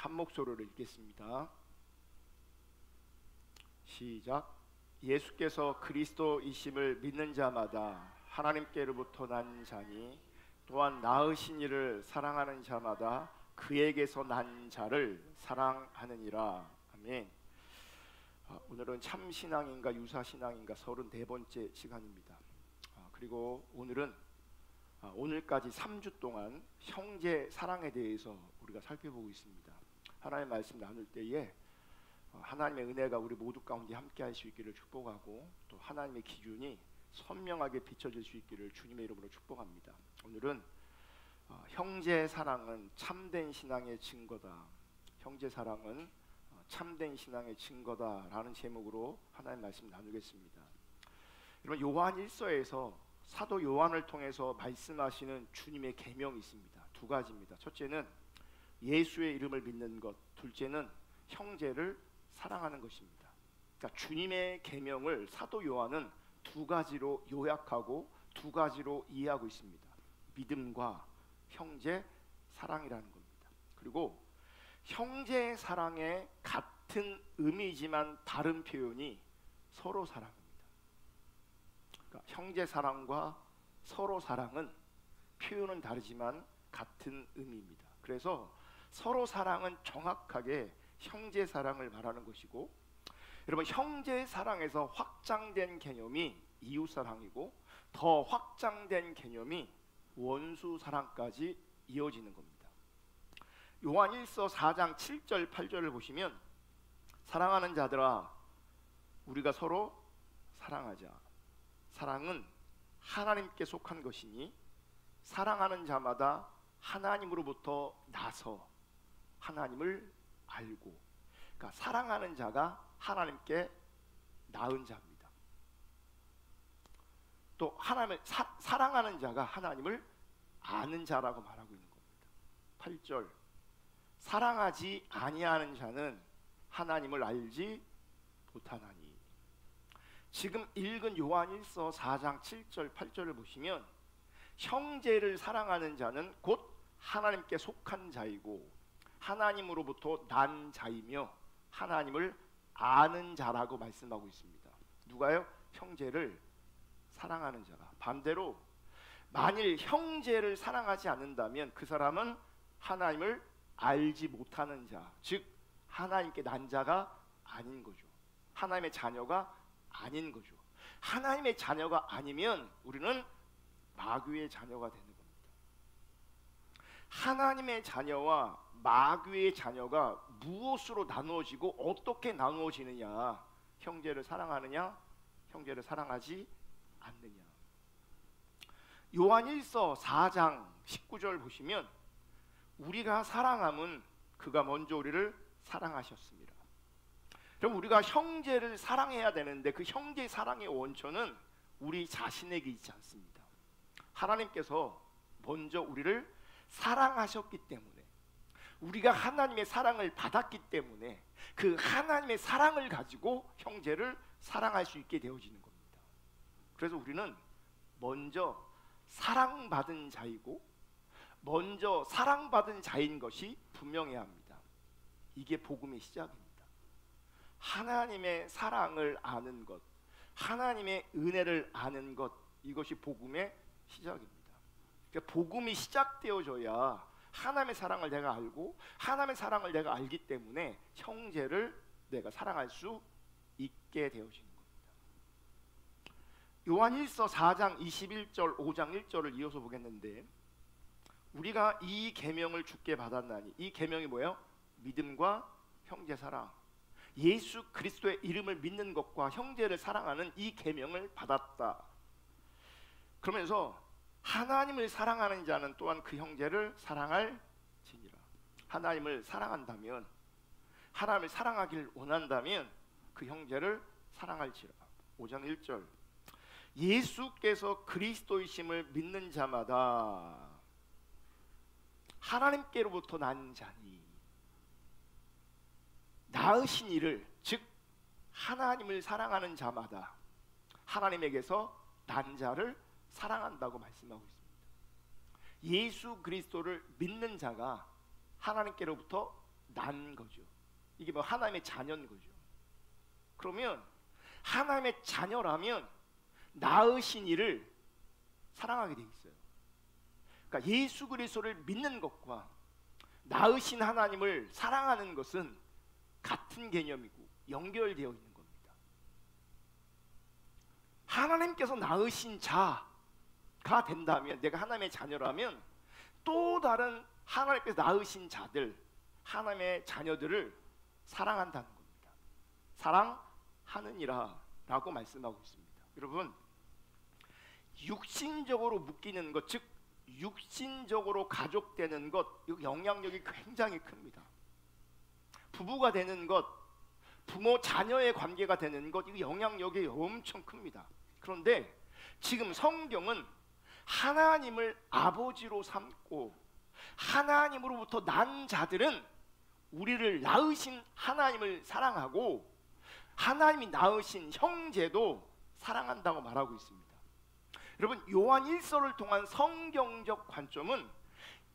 한 목소리로 읽겠습니다. 시작. 예수께서 그리스도이심을 믿는 자마다 하나님께로부터 난 자니 또한 낳으신 이를 사랑하는 자마다 그에게서 난 자를 사랑하느니라. 아멘. 오늘은 참신앙인가 유사신앙인가 34번째 시간입니다. 그리고 오늘은 오늘까지 3주 동안 형제 사랑에 대해서 우리가 살펴보고 있습니다. 하나님의 말씀 나눌 때에 하나님의 은혜가 우리 모두 가운데 함께 할 수 있기를 축복하고, 또 하나님의 기준이 선명하게 비춰질 수 있기를 주님의 이름으로 축복합니다. 오늘은 형제 사랑은 참된 신앙의 증거다. 형제 사랑은 참된 신앙의 증거다라는 제목으로 하나님의 말씀 나누겠습니다. 여러분, 요한 1서에서 사도 요한을 통해서 말씀하시는 주님의 계명이 있습니다. 두 가지입니다. 첫째는 예수의 이름을 믿는 것, 둘째는 형제를 사랑하는 것입니다. 그러니까 주님의 계명을 사도 요한은 두 가지로 요약하고 두 가지로 이해하고 있습니다. 믿음과 형제 사랑이라는 겁니다. 그리고 형제 사랑의 같은 의미지만 다른 표현이 서로 사랑입니다. 그러니까 형제 사랑과 서로 사랑은 표현은 다르지만 같은 의미입니다. 그래서 서로 사랑은 정확하게 형제 사랑을 말하는 것이고, 여러분, 형제 사랑에서 확장된 개념이 이웃 사랑이고 더 확장된 개념이 원수 사랑까지 이어지는 겁니다. 요한 1서 4장 7절 8절을 보시면, 사랑하는 자들아 우리가 서로 사랑하자. 사랑은 하나님께 속한 것이니 사랑하는 자마다 하나님으로부터 나서 하나님을 알고, 그러니까 사랑하는 자가 하나님께 낳은 자입니다. 또 하나님을 사랑하는 자가 하나님을 아는 자라고 말하고 있는 겁니다. 8절, 사랑하지 아니하는 자는 하나님을 알지 못하나니. 지금 읽은 요한 1서 4장 7절 8절을 보시면, 형제를 사랑하는 자는 곧 하나님께 속한 자이고 하나님으로부터 난 자이며 하나님을 아는 자라고 말씀하고 있습니다. 누가요? 형제를 사랑하는 자가. 반대로 만일 형제를 사랑하지 않는다면 그 사람은 하나님을 알지 못하는 자, 즉 하나님께 난 자가 아닌 거죠. 하나님의 자녀가 아닌 거죠. 하나님의 자녀가 아니면 우리는 마귀의 자녀가 되는 겁니다. 하나님의 자녀와 마귀의 자녀가 무엇으로 나누어지고 어떻게 나누어지느냐? 형제를 사랑하느냐? 형제를 사랑하지 않느냐? 요한 1서 4장 19절 보시면, 우리가 사랑함은 그가 먼저 우리를 사랑하셨습니다. 그럼 우리가 형제를 사랑해야 되는데 그 형제 사랑의 원천은 우리 자신에게 있지 않습니다. 하나님께서 먼저 우리를 사랑하셨기 때문에, 우리가 하나님의 사랑을 받았기 때문에 그 하나님의 사랑을 가지고 형제를 사랑할 수 있게 되어지는 겁니다. 그래서 우리는 먼저 사랑받은 자이고 먼저 사랑받은 자인 것이 분명해야 합니다. 이게 복음의 시작입니다. 하나님의 사랑을 아는 것, 하나님의 은혜를 아는 것, 이것이 복음의 시작입니다. 그러니까 복음이 시작되어져야 하나님의 사랑을 내가 알고 하나님의 사랑을 내가 알기 때문에 형제를 내가 사랑할 수 있게 되어지는 겁니다. 요한 1서 4장 21절 5장 1절을 이어서 보겠는데, 우리가 이 계명을 주께 받았나니, 이 계명이 뭐예요? 믿음과 형제 사랑, 예수 그리스도의 이름을 믿는 것과 형제를 사랑하는 이 계명을 받았다. 그러면서 하나님을 사랑하는 자는 또한 그 형제를 사랑할 지니라. 하나님을 사랑한다면, 하나님을 사랑하기를 원한다면 그 형제를 사랑할지라. 5장 1절, 예수께서 그리스도이심을 믿는 자마다 하나님께로부터 난 자니, 낳으신 이를, 즉 하나님을 사랑하는 자마다 하나님에게서 난 자를 사랑한다고 말씀하고 있습니다. 예수 그리스도를 믿는 자가 하나님께로부터 난 거죠. 이게 뭐 하나님의 자녀인 거죠. 그러면 하나님의 자녀라면 낳으신 이를 사랑하게 돼 있어요. 그러니까 예수 그리스도를 믿는 것과 낳으신 하나님을 사랑하는 것은 같은 개념이고 연결되어 있는 겁니다. 하나님께서 낳으신 자가 된다면, 내가 하나님의 자녀라면 또 다른 하나님께서 낳으신 자들, 하나님의 자녀들을 사랑한다는 겁니다. 사랑하느니라 라고 말씀하고 있습니다. 여러분, 육신적으로 묶이는 것, 즉 육신적으로 가족되는 것, 이 영향력이 굉장히 큽니다. 부부가 되는 것, 부모 자녀의 관계가 되는 것, 이 영향력이 엄청 큽니다. 그런데 지금 성경은 하나님을 아버지로 삼고 하나님으로부터 난 자들은 우리를 낳으신 하나님을 사랑하고 하나님이 낳으신 형제도 사랑한다고 말하고 있습니다. 여러분, 요한 1서를 통한 성경적 관점은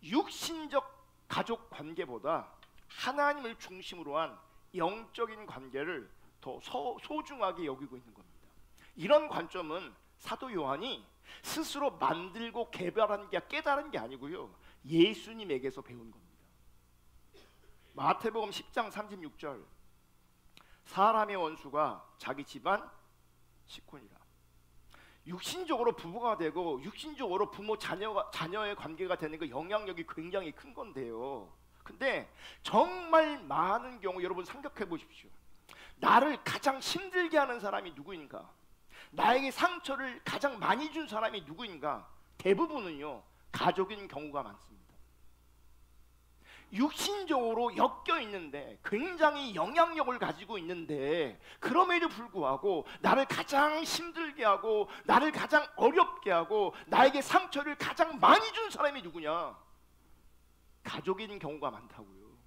육신적 가족 관계보다 하나님을 중심으로 한 영적인 관계를 더 소중하게 여기고 있는 겁니다. 이런 관점은 사도 요한이 스스로 만들고 개발한 게, 깨달은 게 아니고요, 예수님에게서 배운 겁니다. 마태복음 10장 36절, 사람의 원수가 자기 집안 식구니라. 육신적으로 부부가 되고 육신적으로 부모 자녀의 관계가 되는 그 영향력이 굉장히 큰 건데요. 근데 정말 많은 경우 여러분 생각해 보십시오. 나를 가장 힘들게 하는 사람이 누구인가? 나에게 상처를 가장 많이 준 사람이 누구인가? 대부분은요, 가족인 경우가 많습니다. 육신적으로 엮여 있는데, 굉장히 영향력을 가지고 있는데, 그럼에도 불구하고 나를 가장 힘들게 하고 나를 가장 어렵게 하고 나에게 상처를 가장 많이 준 사람이 누구냐? 가족인 경우가 많다고요.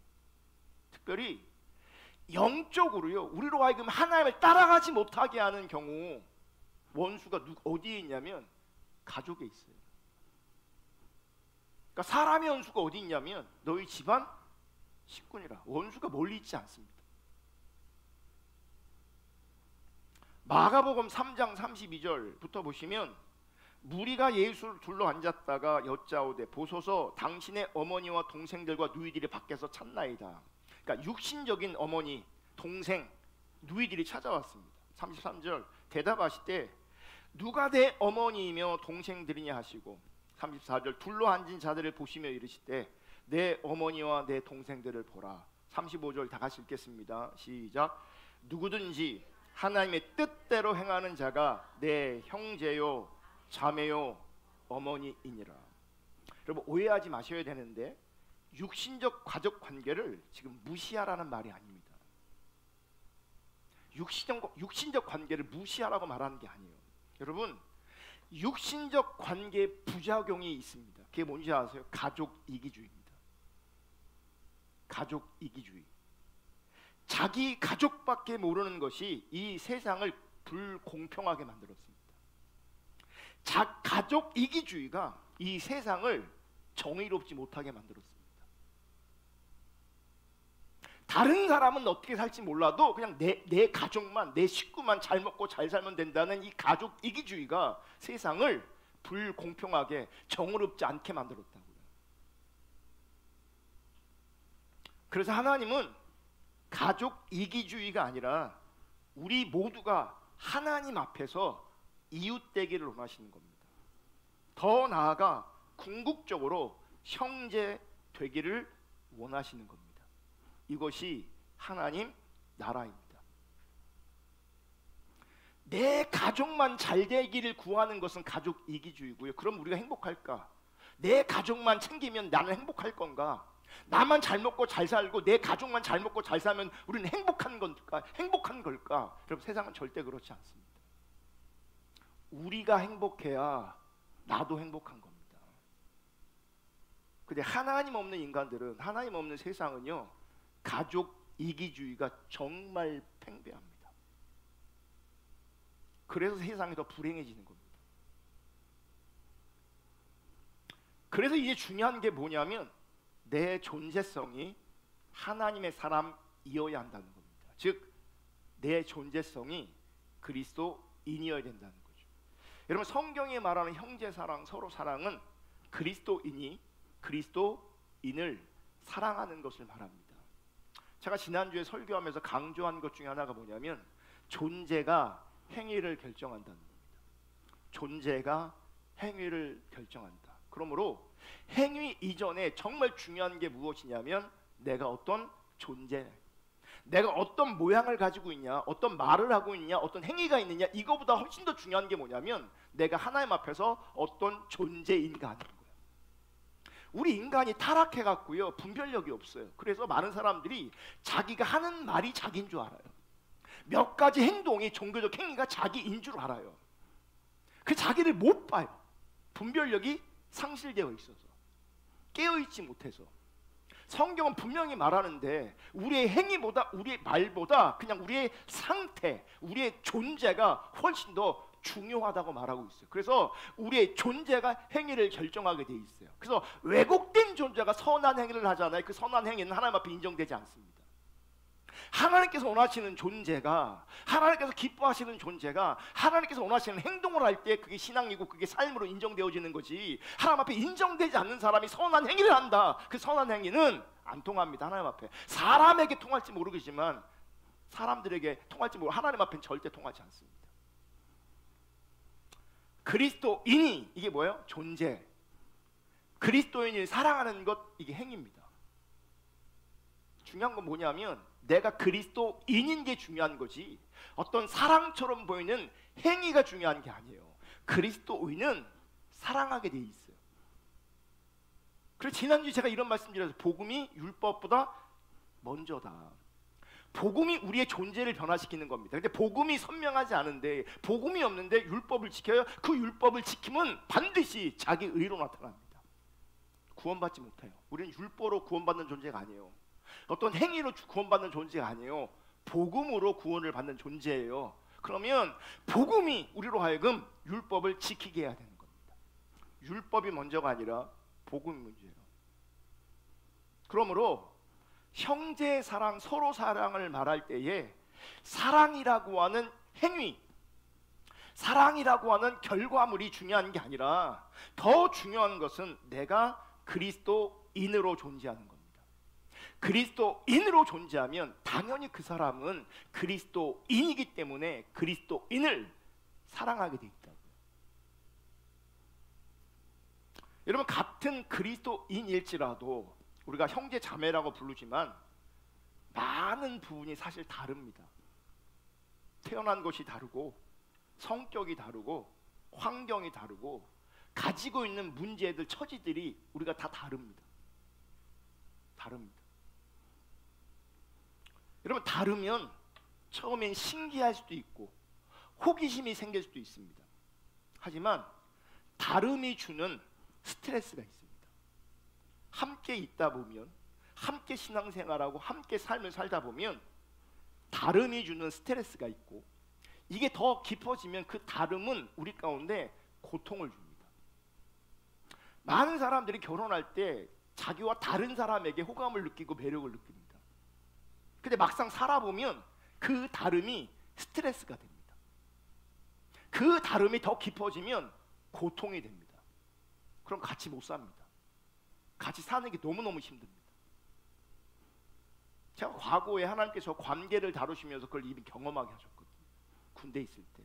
특별히 영적으로요, 우리로 하여금 하나님을 따라가지 못하게 하는 경우, 원수가 어디에 있냐면 가족에 있어요. 그러니까 사람의 원수가 어디 있냐면 너희 집안 식구니라. 원수가 멀리 있지 않습니다. 마가복음 3장 32절부터 보시면, 무리가 예수를 둘러 앉았다가 여짜오되 보소서 당신의 어머니와 동생들과 누이들이 밖에서 찾나이다. 그러니까 육신적인 어머니, 동생, 누이들이 찾아왔습니다. 33절, 대답하시되 누가 내 어머니이며 동생들이냐 하시고, 34절, 둘러 앉은 자들을 보시며 이르시되 내 어머니와 내 동생들을 보라. 35절 다 같이 읽겠습니다. 시작. 누구든지 하나님의 뜻대로 행하는 자가 내 형제요 자매요 어머니이니라. 여러분, 오해하지 마셔야 되는데, 육신적 가족 관계를 지금 무시하라는 말이 아닙니다. 육신적 관계를 무시하라고 말하는 게 아니에요. 여러분, 육신적 관계에 부작용이 있습니다. 그게 뭔지 아세요? 가족 이기주의입니다. 가족 이기주의. 자기 가족밖에 모르는 것이 이 세상을 불공평하게 만들었습니다. 가족 이기주의가 이 세상을 정의롭지 못하게 만들었습니다. 다른 사람은 어떻게 살지 몰라도 그냥 내 가족만, 내 식구만 잘 먹고 잘 살면 된다는 이 가족 이기주의가 세상을 불공평하게, 정의롭지 않게 만들었다고요. 그래서 하나님은 가족 이기주의가 아니라 우리 모두가 하나님 앞에서 이웃되기를 원하시는 겁니다. 더 나아가 궁극적으로 형제 되기를 원하시는 겁니다. 이것이 하나님 나라입니다. 내 가족만 잘 되기를 구하는 것은 가족 이기주의고요. 그럼 우리가 행복할까? 내 가족만 챙기면 나는 행복할 건가? 나만 잘 먹고 잘 살고 내 가족만 잘 먹고 잘 살면 우리는 행복한 걸까? 행복한 걸까? 여러분, 세상은 절대 그렇지 않습니다. 우리가 행복해야 나도 행복한 겁니다. 근데 하나님 없는 인간들은, 하나님 없는 세상은요, 가족 이기주의가 정말 팽배합니다. 그래서 세상이 더 불행해지는 겁니다. 그래서 이제 중요한 게 뭐냐면 내 존재성이 하나님의 사람이어야 한다는 겁니다. 즉 내 존재성이 그리스도인이어야 된다는 거죠. 여러분, 성경이 말하는 형제 사랑, 서로 사랑은 그리스도인이 그리스도인을 사랑하는 것을 말합니다. 제가 지난주에 설교하면서 강조한 것 중에 하나가 뭐냐면 존재가 행위를 결정한다는 겁니다. 존재가 행위를 결정한다. 그러므로 행위 이전에 정말 중요한 게 무엇이냐면 내가 어떤 존재, 내가 어떤 모양을 가지고 있냐, 어떤 말을 하고 있냐, 어떤 행위가 있느냐, 이거보다 훨씬 더 중요한 게 뭐냐면 내가 하나님 앞에서 어떤 존재인가 하는 거예요. 우리 인간이 타락해갖고요 분별력이 없어요. 그래서 많은 사람들이 자기가 하는 말이 자기인 줄 알아요. 몇 가지 행동이, 종교적 행위가 자기인 줄 알아요. 그 자기를 못 봐요. 분별력이 상실되어 있어서, 깨어있지 못해서. 성경은 분명히 말하는데 우리의 행위보다, 우리의 말보다 그냥 우리의 상태, 우리의 존재가 훨씬 더 중요하다고 말하고 있어요. 그래서 우리의 존재가 행위를 결정하게 돼 있어요. 그래서 왜곡된 존재가 선한 행위를 하잖아요. 그 선한 행위는 하나님 앞에 인정되지 않습니다. 하나님께서 원하시는 존재가, 하나님께서 기뻐하시는 존재가 하나님께서 원하시는 행동을 할 때 그게 신앙이고 그게 삶으로 인정되어지는 거지, 하나님 앞에 인정되지 않는 사람이 선한 행위를 한다, 그 선한 행위는 안 통합니다. 하나님 앞에. 사람에게 통할지 모르겠지만, 사람들에게 통할지 모르고 하나님 앞에는 절대 통하지 않습니다. 그리스도인이, 이게 뭐예요? 존재. 그리스도인을 사랑하는 것, 이게 행위입니다. 중요한 건 뭐냐면 내가 그리스도인인 게 중요한 거지, 어떤 사랑처럼 보이는 행위가 중요한 게 아니에요. 그리스도인은 사랑하게 돼 있어요. 그래서 지난주에 제가 이런 말씀드렸어요. 복음이 율법보다 먼저다. 복음이 우리의 존재를 변화시키는 겁니다. 근데 복음이 선명하지 않은데, 복음이 없는데 율법을 지켜요. 그 율법을 지키면 반드시 자기 의로 나타납니다. 구원받지 못해요. 우리는 율법으로 구원받는 존재가 아니에요. 어떤 행위로 구원받는 존재가 아니에요. 복음으로 구원을 받는 존재예요. 그러면 복음이 우리로 하여금 율법을 지키게 해야 되는 겁니다. 율법이 먼저가 아니라 복음이 문제예요. 그러므로 형제 사랑, 서로 사랑을 말할 때에 사랑이라고 하는 행위, 사랑이라고 하는 결과물이 중요한 게 아니라 더 중요한 것은 내가 그리스도인으로 존재하는 겁니다. 그리스도인으로 존재하면 당연히 그 사람은 그리스도인이기 때문에 그리스도인을 사랑하게 돼 있다고요. 여러분, 같은 그리스도인일지라도 우리가 형제 자매라고 부르지만 많은 부분이 사실 다릅니다. 태어난 것이 다르고, 성격이 다르고, 환경이 다르고, 가지고 있는 문제들, 처지들이 우리가 다 다릅니다. 다릅니다. 여러분, 다르면 처음엔 신기할 수도 있고 호기심이 생길 수도 있습니다. 하지만 다름이 주는 스트레스가 있습니다. 함께 있다 보면, 함께 신앙생활하고 함께 삶을 살다 보면 다름이 주는 스트레스가 있고, 이게 더 깊어지면 그 다름은 우리 가운데 고통을 줍니다. 많은 사람들이 결혼할 때 자기와 다른 사람에게 호감을 느끼고 매력을 느낍니다. 근데 막상 살아보면 그 다름이 스트레스가 됩니다. 그 다름이 더 깊어지면 고통이 됩니다. 그럼 같이 못 삽니다. 같이 사는 게 너무너무 힘듭니다. 제가 과거에 하나님께서 관계를 다루시면서 그걸 이미 경험하게 하셨거든요. 군대에 있을 때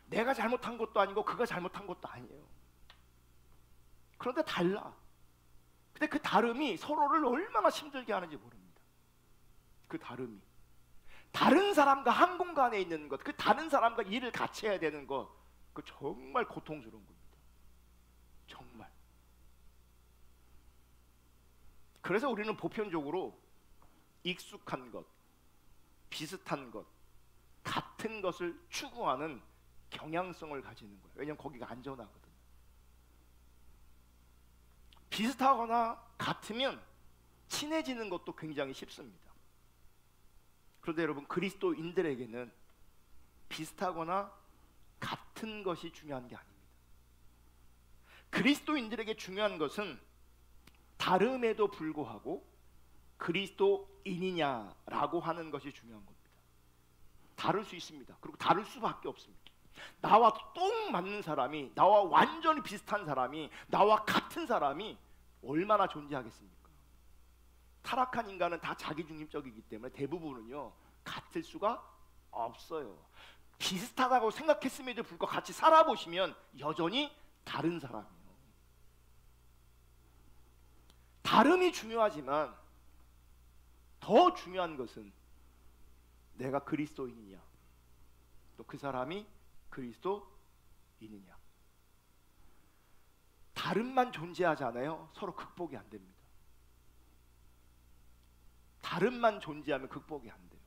내가 잘못한 것도 아니고 그가 잘못한 것도 아니에요. 그런데 달라. 근데 그 다름이 서로를 얼마나 힘들게 하는지 모릅니다. 그 다름이 다른 사람과 한 공간에 있는 것, 그 다른 사람과 일을 같이 해야 되는 것, 그 정말 고통스러운 겁니다. 정말. 그래서 우리는 보편적으로 익숙한 것, 비슷한 것, 같은 것을 추구하는 경향성을 가지는 거예요. 왜냐하면 거기가 안전하거든요. 비슷하거나 같으면 친해지는 것도 굉장히 쉽습니다. 그런데 여러분, 그리스도인들에게는 비슷하거나 같은 것이 중요한 게 아닙니다. 그리스도인들에게 중요한 것은 다름에도 불구하고 그리스도인이냐라고 하는 것이 중요한 겁니다. 다를 수 있습니다. 그리고 다를 수밖에 없습니다. 나와 똥 맞는 사람이, 나와 완전히 비슷한 사람이, 나와 같은 사람이 얼마나 존재하겠습니까? 타락한 인간은 다 자기중심적이기 때문에 대부분은요 같을 수가 없어요. 비슷하다고 생각했음에도 불구하고 같이 살아보시면 여전히 다른 사람이에요. 다름이 중요하지만 더 중요한 것은 내가 그리스도인이냐, 또 그 사람이 그리스도인이냐. 다름만 존재하잖아요. 서로 극복이 안 됩니다. 다름만 존재하면 극복이 안 돼요.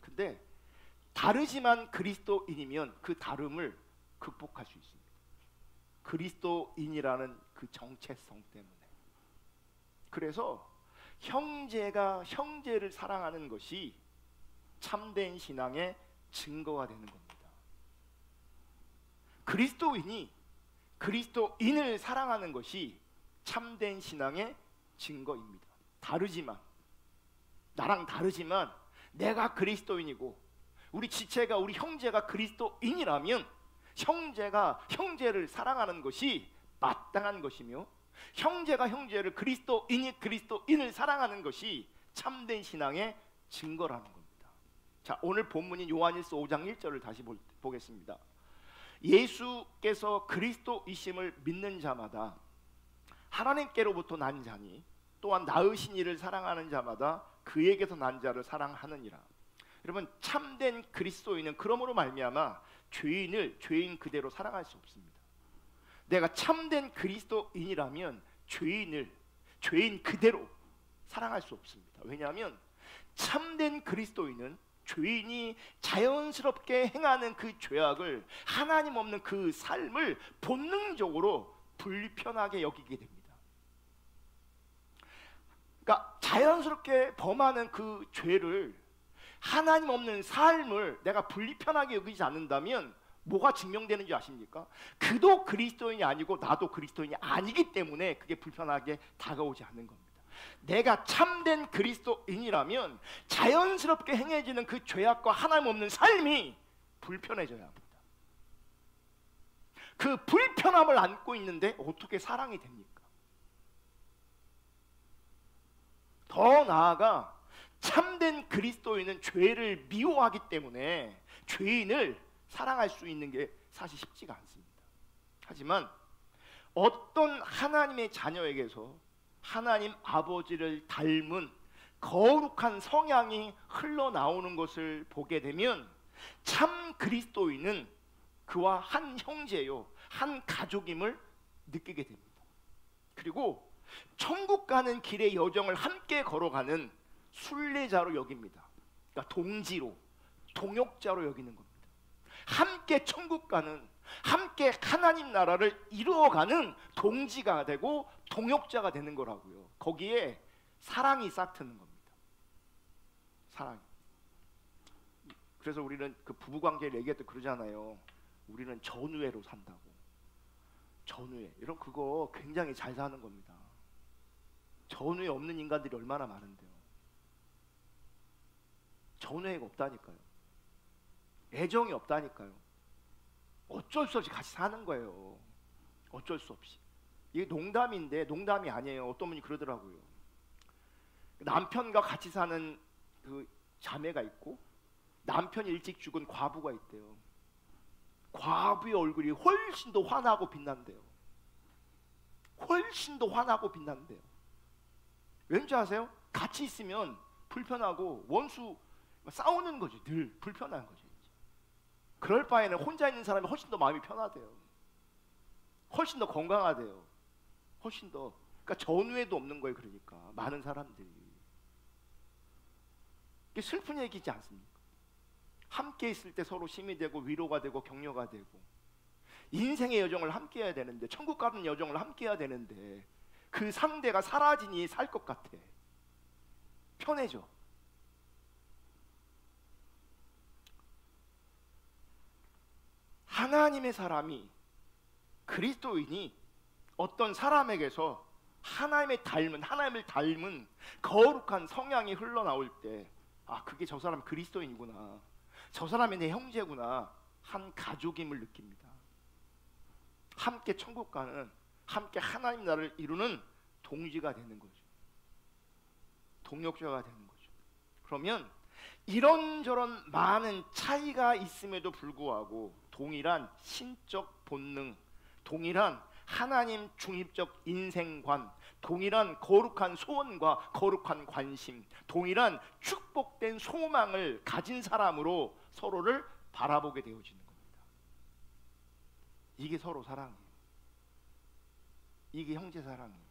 근데 다르지만 그리스도인이면 그 다름을 극복할 수 있습니다. 그리스도인이라는 그 정체성 때문에. 그래서 형제가 형제를 사랑하는 것이 참된 신앙의 증거가 되는 겁니다. 그리스도인이 그리스도인을 사랑하는 것이 참된 신앙의 증거입니다. 다르지만, 나랑 다르지만 내가 그리스도인이고 우리 지체가, 우리 형제가 그리스도인이라면 형제가 형제를 사랑하는 것이 마땅한 것이며, 형제가 형제를, 그리스도인을 사랑하는 것이 참된 신앙의 증거라는 겁니다. 자, 오늘 본문인 요한일서 5장 1절을 다시 보겠습니다. 예수께서 그리스도이심을 믿는 자마다 하나님께로부터 난 자니 또한 낳으신 이를 사랑하는 자마다 그에게서 난 자를 사랑하느니라. 여러분, 참된 그리스도인은 그러므로 말미암아 죄인을 죄인 그대로 사랑할 수 없습니다. 내가 참된 그리스도인이라면 죄인을 죄인 그대로 사랑할 수 없습니다. 왜냐하면 참된 그리스도인은 죄인이 자연스럽게 행하는 그 죄악을, 하나님 없는 그 삶을 본능적으로 불편하게 여기게 됩니다. 그러니까 자연스럽게 범하는 그 죄를, 하나님 없는 삶을 내가 불편하게 여기지 않는다면 뭐가 증명되는지 아십니까? 그도 그리스도인이 아니고 나도 그리스도인이 아니기 때문에 그게 불편하게 다가오지 않는 겁니다. 내가 참된 그리스도인이라면 자연스럽게 행해지는 그 죄악과 하나님 없는 삶이 불편해져야 합니다. 그 불편함을 안고 있는데 어떻게 사랑이 됩니까? 더 나아가 참된 그리스도인은 죄를 미워하기 때문에 죄인을 사랑할 수 있는 게 사실 쉽지가 않습니다. 하지만 어떤 하나님의 자녀에게서 하나님 아버지를 닮은 거룩한 성향이 흘러나오는 것을 보게 되면 참 그리스도인은 그와 한 형제요, 한 가족임을 느끼게 됩니다. 그리고 천국 가는 길의 여정을 함께 걸어가는 순례자로 여깁니다. 그러니까 동지로, 동역자로 여기는 겁니다. 함께 천국 가는, 함께 하나님 나라를 이루어가는 동지가 되고 동역자가 되는 거라고요. 거기에 사랑이 싹트는 겁니다. 사랑이. 그래서 우리는 그 부부관계를 얘기할 때 그러잖아요. 우리는 전우애로 산다고. 전우애. 여러분, 그거 굉장히 잘 사는 겁니다. 전우애 없는 인간들이 얼마나 많은데요. 전우애가 없다니까요. 애정이 없다니까요. 어쩔 수 없이 같이 사는 거예요. 어쩔 수 없이. 이게 농담인데 농담이 아니에요. 어떤 분이 그러더라고요. 남편과 같이 사는 그 자매가 있고 남편이 일찍 죽은 과부가 있대요. 과부의 얼굴이 훨씬 더 환하고 빛난대요. 훨씬 더 환하고 빛난대요. 왠지 아세요? 같이 있으면 불편하고 원수 싸우는 거죠. 늘 불편한 거죠. 그럴 바에는 혼자 있는 사람이 훨씬 더 마음이 편하대요. 훨씬 더 건강하대요. 훨씬 더. 그러니까 전우애도 없는 거예요. 그러니까 많은 사람들이. 이게 슬픈 얘기지 않습니까? 함께 있을 때 서로 힘이 되고 위로가 되고 격려가 되고 인생의 여정을 함께 해야 되는데, 천국 가는 여정을 함께 해야 되는데 그 상대가 사라지니 살 것 같아. 편해져. 하나님의 사람이, 그리스도인이 어떤 사람에게서 하나님을 닮은 거룩한 성향이 흘러나올 때, 아, 그게 저 사람 그리스도인이구나, 저 사람이 내 형제구나, 한 가족임을 느낍니다. 함께 천국 가는, 함께 하나님 나라를 이루는 동지가 되는 거죠. 동역자가 되는 거죠. 그러면 이런저런 많은 차이가 있음에도 불구하고 동일한 신적 본능, 동일한 하나님 중립적 인생관, 동일한 거룩한 소원과 거룩한 관심, 동일한 축복된 소망을 가진 사람으로 서로를 바라보게 되어지는 겁니다. 이게 서로 사랑이에요. 이게 형제 사랑이에요.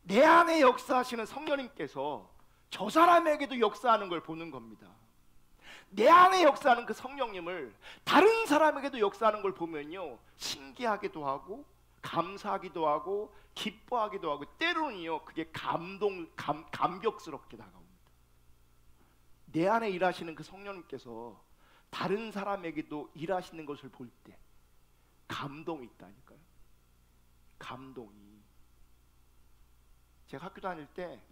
내 안에 역사하시는 성령님께서 저 사람에게도 역사하는 걸 보는 겁니다. 내 안에 역사하는 그 성령님을 다른 사람에게도 역사하는 걸 보면요, 신기하기도 하고 감사하기도 하고 기뻐하기도 하고, 때로는요 그게 감격스럽게 다가옵니다. 내 안에 일하시는 그 성령님께서 다른 사람에게도 일하시는 것을 볼 때 감동이 있다니까요. 감동이. 제가 학교 다닐 때,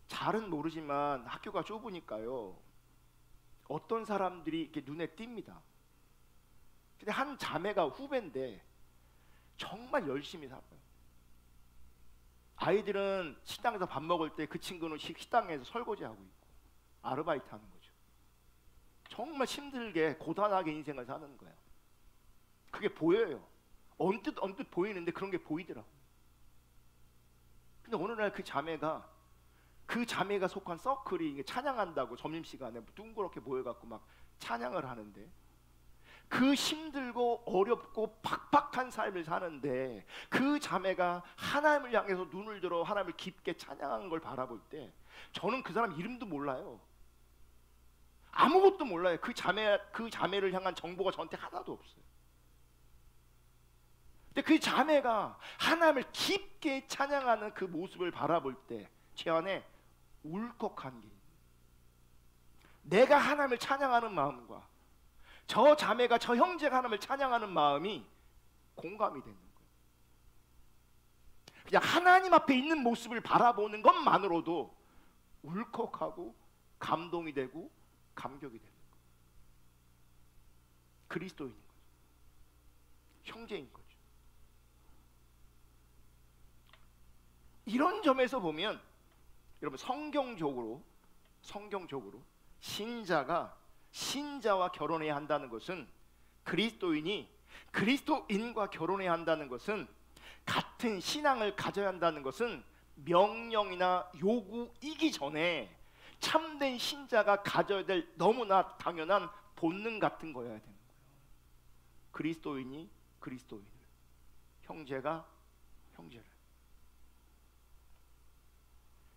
잘은 모르지만 학교가 좁으니까요, 어떤 사람들이 이렇게 눈에 띕니다. 근데 한 자매가 후배인데 정말 열심히 살아요. 아이들은 식당에서 밥 먹을 때 그 친구는 식당에서 설거지하고 있고 아르바이트 하는 거죠. 정말 힘들게 고단하게 인생을 사는 거예요. 그게 보여요. 언뜻 보이는데 그런 게 보이더라고요. 근데 어느 날 그 자매가 속한 서클이 찬양한다고 점심시간에 둥그렇게 모여갖고 막 찬양을 하는데, 그 힘들고 어렵고 팍팍한 삶을 사는데 그 자매가 하나님을 향해서 눈을 들어 하나님을 깊게 찬양하는 걸 바라볼 때, 저는 그 사람 이름도 몰라요. 아무것도 몰라요. 그 자매를 향한 정보가 저한테 하나도 없어요. 근데 그 자매가 하나님을 깊게 찬양하는 그 모습을 바라볼 때 제 안에 울컥한 게, 내가 하나님을 찬양하는 마음과 저 자매가, 저 형제가 하나님을 찬양하는 마음이 공감이 되는 거예요. 그냥 하나님 앞에 있는 모습을 바라보는 것만으로도 울컥하고 감동이 되고 감격이 되는 거예요. 그리스도인인 거죠. 형제인 거죠. 이런 점에서 보면 여러분, 성경적으로 신자와 결혼해야 한다는 것은, 그리스도인이 그리스도인과 결혼해야 한다는 것은, 같은 신앙을 가져야 한다는 것은 명령이나 요구이기 전에 참된 신자가 가져야 될 너무나 당연한 본능 같은 거여야 되는 거예요. 그리스도인이 그리스도인을, 형제가 형제를.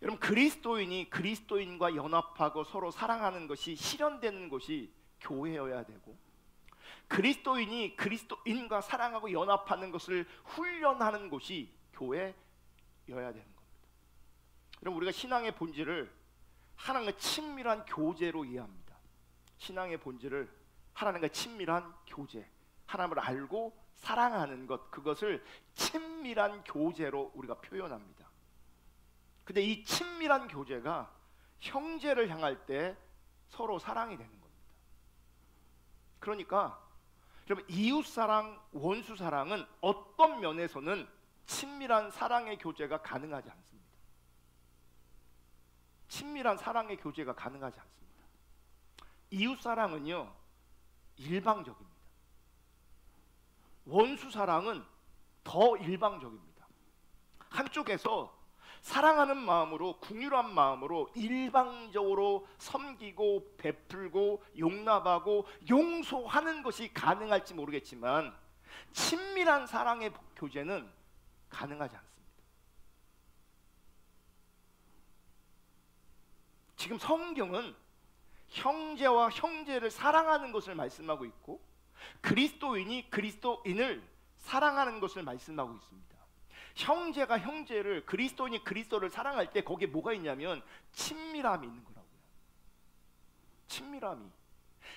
여러분, 그리스도인이 그리스도인과 연합하고 서로 사랑하는 것이 실현되는 것이 교회여야 되고, 그리스도인이 그리스도인과 사랑하고 연합하는 것을 훈련하는 곳이 교회여야 되는 겁니다. 여러분, 우리가 신앙의 본질을 하나님과 친밀한 교제로 이해합니다. 신앙의 본질을 하나님과 친밀한 교제, 하나님을 알고 사랑하는 것, 그것을 친밀한 교제로 우리가 표현합니다. 근데 이 친밀한 교제가 형제를 향할 때 서로 사랑이 되는 겁니다. 그러니까 여러분, 이웃사랑, 원수사랑은 어떤 면에서는 친밀한 사랑의 교제가 가능하지 않습니다. 친밀한 사랑의 교제가 가능하지 않습니다. 이웃사랑은요, 일방적입니다. 원수사랑은 더 일방적입니다. 한쪽에서 사랑하는 마음으로, 긍휼한 마음으로 일방적으로 섬기고 베풀고 용납하고 용서하는 것이 가능할지 모르겠지만, 친밀한 사랑의 교제는 가능하지 않습니다. 지금 성경은 형제와 형제를 사랑하는 것을 말씀하고 있고, 그리스도인이 그리스도인을 사랑하는 것을 말씀하고 있습니다. 형제가 형제를, 그리스도인이 그리스도를 사랑할 때 거기에 뭐가 있냐면 친밀함이 있는 거라고요. 친밀함이.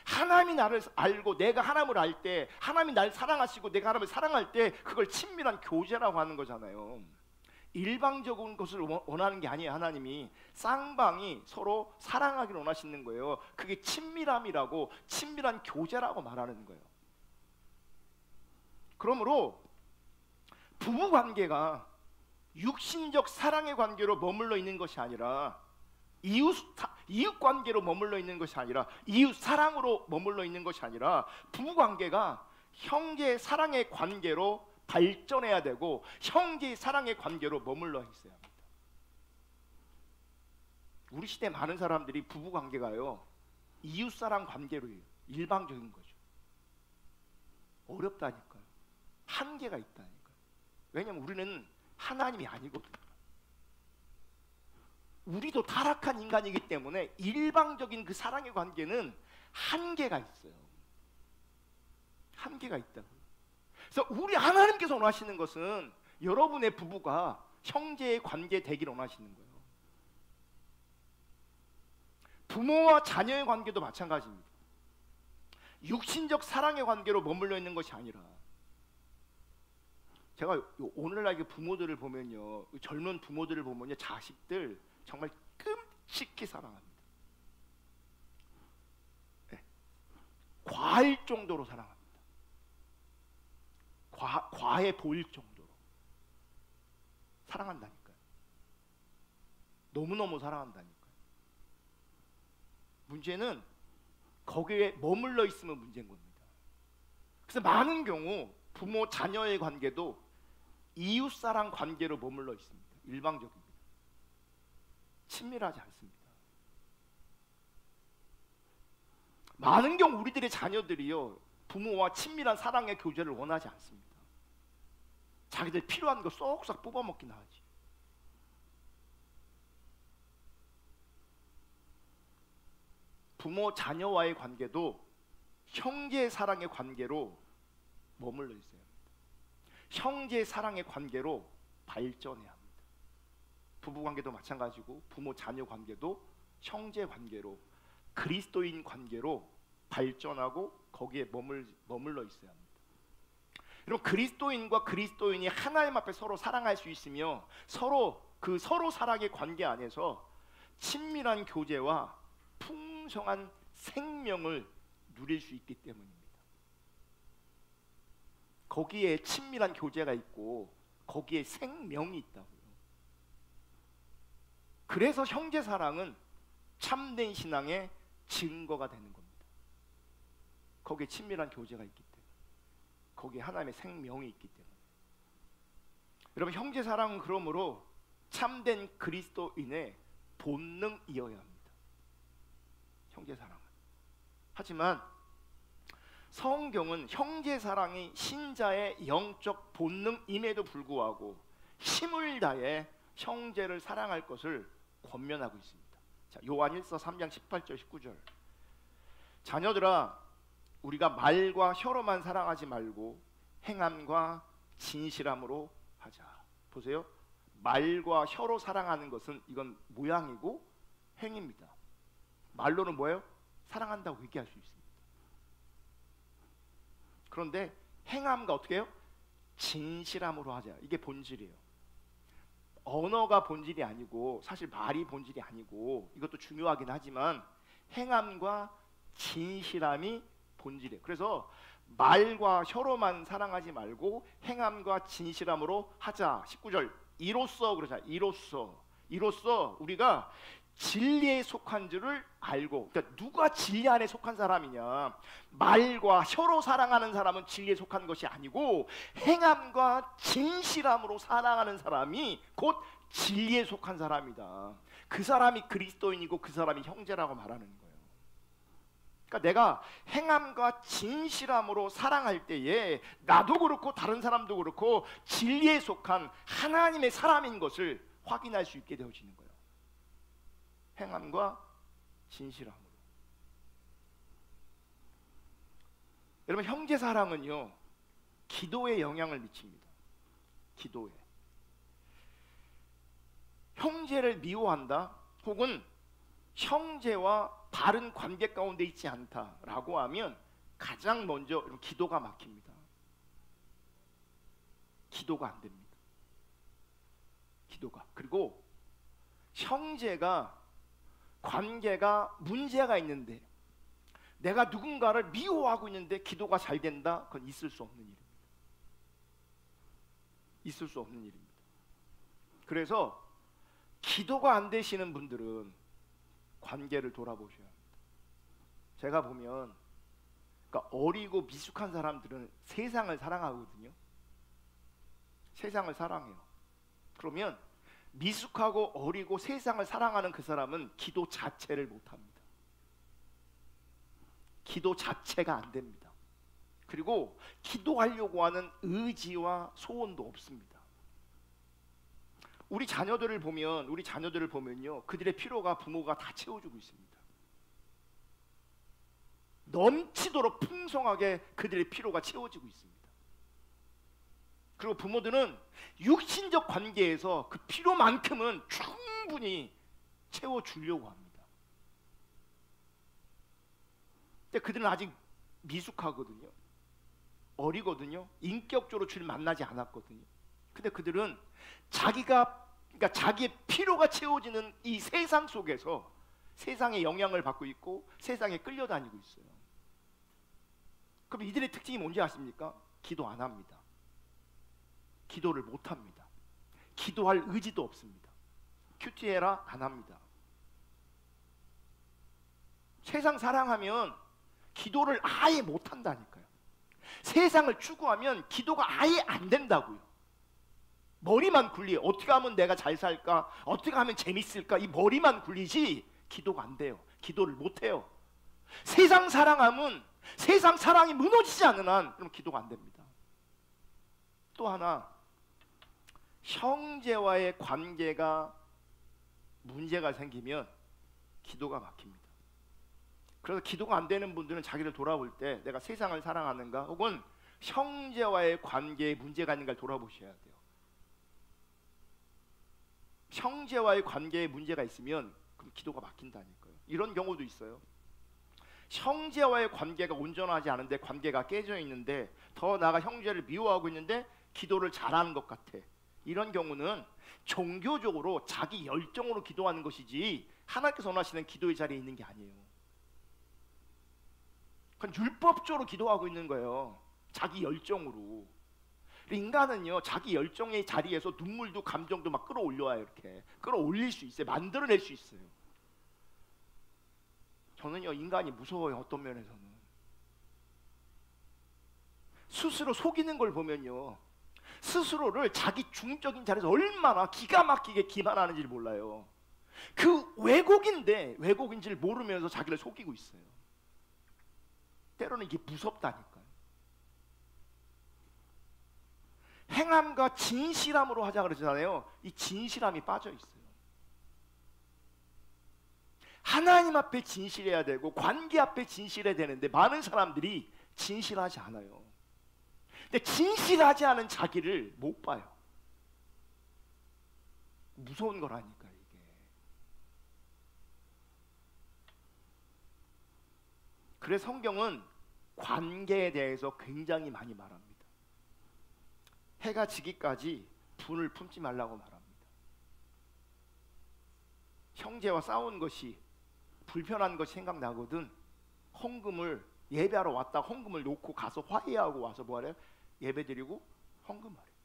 하나님이 나를 알고 내가 하나님을 알 때, 하나님이 날 사랑하시고 내가 하나님을 사랑할 때 그걸 친밀한 교제라고 하는 거잖아요. 일방적인 것을 원하는 게 아니에요. 하나님이 쌍방이 서로 사랑하기를 원하시는 거예요. 그게 친밀함이라고, 친밀한 교제라고 말하는 거예요. 그러므로 부부관계가 육신적 사랑의 관계로 머물러 있는 것이 아니라 이웃 관계로 머물러 있는 것이 아니라 이웃 사랑으로 머물러 있는 것이 아니라 부부관계가 형제 사랑의 관계로 발전해야 되고 형제 사랑의 관계로 머물러 있어야 합니다. 우리 시대 많은 사람들이 부부관계가요 이웃 사랑 관계로 일방적인 거죠. 어렵다니까요. 한계가 있다니까요. 왜냐하면 우리는 하나님이 아니거든요. 우리도 타락한 인간이기 때문에 일방적인 그 사랑의 관계는 한계가 있어요. 한계가 있다고요. 그래서 우리 하나님께서 원하시는 것은 여러분의 부부가 형제의 관계 되기를 원하시는 거예요. 부모와 자녀의 관계도 마찬가지입니다. 육신적 사랑의 관계로 머물러 있는 것이 아니라, 제가 오늘날 부모들을 보면요, 젊은 부모들을 보면요, 자식들 정말 끔찍히 사랑합니다. 네. 과할 정도로 사랑합니다. 과해 보일 정도로 사랑한다니까요. 너무너무 사랑한다니까요. 문제는 거기에 머물러 있으면 문제인 겁니다. 그래서 많은 경우 부모 자녀의 관계도 이웃사랑 관계로 머물러 있습니다. 일방적입니다. 친밀하지 않습니다. 많은 경우 우리들의 자녀들이요 부모와 친밀한 사랑의 교제를 원하지 않습니다. 자기들 필요한 거 쏙쏙 뽑아먹긴 하지. 부모 자녀와의 관계도 형제 사랑의 관계로 머물러 있어야 합니다. 형제 사랑의 관계로 발전해야 합니다. 부부 관계도 마찬가지고 부모 자녀 관계도 형제 관계로, 그리스도인 관계로 발전하고 거기에 머물러 있어야 합니다. 여러분, 그리스도인과 그리스도인이 하나님 앞에 서로 사랑할 수 있으며 서로 사랑의 관계 안에서 친밀한 교제와 풍성한 생명을 누릴 수 있기 때문입니다. 거기에 친밀한 교제가 있고 거기에 생명이 있다고요. 그래서 형제 사랑은 참된 신앙의 증거가 되는 겁니다. 거기에 친밀한 교제가 있기 때문에, 거기에 하나님의 생명이 있기 때문에. 여러분, 형제 사랑은 그러므로 참된 그리스도인의 본능이어야 합니다. 형제 사랑은. 하지만 성경은 형제 사랑이 신자의 영적 본능임에도 불구하고 힘을 다해 형제를 사랑할 것을 권면하고 있습니다. 자, 요한 1서 3장 18절 19절. 자녀들아, 우리가 말과 혀로만 사랑하지 말고 행함과 진실함으로 하자. 보세요. 말과 혀로 사랑하는 것은 이건 모양이고 행입니다. 말로는 뭐예요? 사랑한다고 얘기할 수 있습니다. 그런데 행함과 어떻게 해요? 진실함으로 하자. 이게 본질이에요. 언어가 본질이 아니고, 사실 말이 본질이 아니고, 이것도 중요하긴 하지만 행함과 진실함이 본질이에요. 그래서 말과 혀로만 사랑하지 말고 행함과 진실함으로 하자. 19절. 이로써 그러자. 이로써 우리가 진리에 속한 줄을 알고. 그러니까 누가 진리 안에 속한 사람이냐? 말과 혀로 사랑하는 사람은 진리에 속한 것이 아니고 행함과 진실함으로 사랑하는 사람이 곧 진리에 속한 사람이다. 그 사람이 그리스도인이고 그 사람이 형제라고 말하는 거예요. 그러니까 내가 행함과 진실함으로 사랑할 때에 나도 그렇고 다른 사람도 그렇고 진리에 속한 하나님의 사람인 것을 확인할 수 있게 되어지는 거예요. 행함과 진실함으로. 여러분, 형제 사랑은요 기도에 영향을 미칩니다. 기도에. 형제를 미워한다 혹은 형제와 바른 관계 가운데 있지 않다라고 하면 가장 먼저 기도가 막힙니다. 기도가 안 됩니다. 기도가. 그리고 형제가 관계가 문제가 있는데 내가 누군가를 미워하고 있는데 기도가 잘 된다? 그건 있을 수 없는 일입니다. 있을 수 없는 일입니다. 그래서 기도가 안 되시는 분들은 관계를 돌아보셔야 합니다. 제가 보면 그러니까 어리고 미숙한 사람들은 세상을 사랑하거든요. 세상을 사랑해요. 그러면 미숙하고 어리고 세상을 사랑하는 그 사람은 기도 자체를 못합니다. 기도 자체가 안 됩니다. 그리고 기도하려고 하는 의지와 소원도 없습니다. 우리 자녀들을 보면요, 그들의 필요가 부모가 다 채워주고 있습니다. 넘치도록 풍성하게 그들의 필요가 채워지고 있습니다. 그리고 부모들은 육신적 관계에서 그 필요만큼은 충분히 채워주려고 합니다. 근데 그들은 아직 미숙하거든요. 어리거든요. 인격적으로 주를 만나지 않았거든요. 근데 그들은 그러니까 자기의 필요가 채워지는 이 세상 속에서 세상의 영향을 받고 있고 세상에 끌려다니고 있어요. 그럼 이들의 특징이 뭔지 아십니까? 기도 안 합니다. 기도를 못 합니다. 기도할 의지도 없습니다. 큐티해라 안 합니다. 세상 사랑하면 기도를 아예 못 한다니까요. 세상을 추구하면 기도가 아예 안 된다고요. 머리만 굴리. 어떻게 하면 내가 잘 살까? 어떻게 하면 재밌을까? 이 머리만 굴리지 기도가 안 돼요. 기도를 못 해요. 세상 사랑하면 세상 사랑이 무너지지 않는 한 그럼 기도가 안 됩니다. 또 하나, 형제와의 관계가 문제가 생기면 기도가 막힙니다. 그래서 기도가 안 되는 분들은 자기를 돌아볼 때 내가 세상을 사랑하는가 혹은 형제와의 관계에 문제가 있는가를 돌아보셔야 돼요. 형제와의 관계에 문제가 있으면 그럼 기도가 막힌다니까요. 이런 경우도 있어요. 형제와의 관계가 온전하지 않은데 관계가 깨져 있는데 더 나아가 형제를 미워하고 있는데 기도를 잘하는 것 같아. 이런 경우는 종교적으로 자기 열정으로 기도하는 것이지 하나님께서 원하시는 기도의 자리에 있는 게 아니에요. 그건 율법적으로 기도하고 있는 거예요. 자기 열정으로. 인간은요, 자기 열정의 자리에서 눈물도 감정도 막 끌어올려와요. 이렇게 끌어올릴 수 있어요. 만들어낼 수 있어요. 저는요, 인간이 무서워요. 어떤 면에서는 스스로 속이는 걸 보면요, 스스로를 자기 중적인 자리에서 얼마나 기가 막히게 기만하는지를 몰라요. 그 왜곡인지를 모르면서 자기를 속이고 있어요. 때로는 이게 무섭다니까요. 행함과 진실함으로 하자 그러잖아요. 이 진실함이 빠져 있어요. 하나님 앞에 진실해야 되고 관계 앞에 진실해야 되는데 많은 사람들이 진실하지 않아요. 근데 진실하지 않은 자기를 못 봐요. 무서운 거라니까 이게. 그래서 성경은 관계에 대해서 굉장히 많이 말합니다. 해가 지기까지 분을 품지 말라고 말합니다. 형제와 싸운 것이 불편한 것이 생각나거든 헌금을 예배하러 왔다 헌금을 놓고 가서 화해하고 와서 뭐하래요? 예배드리고 헌금하래요.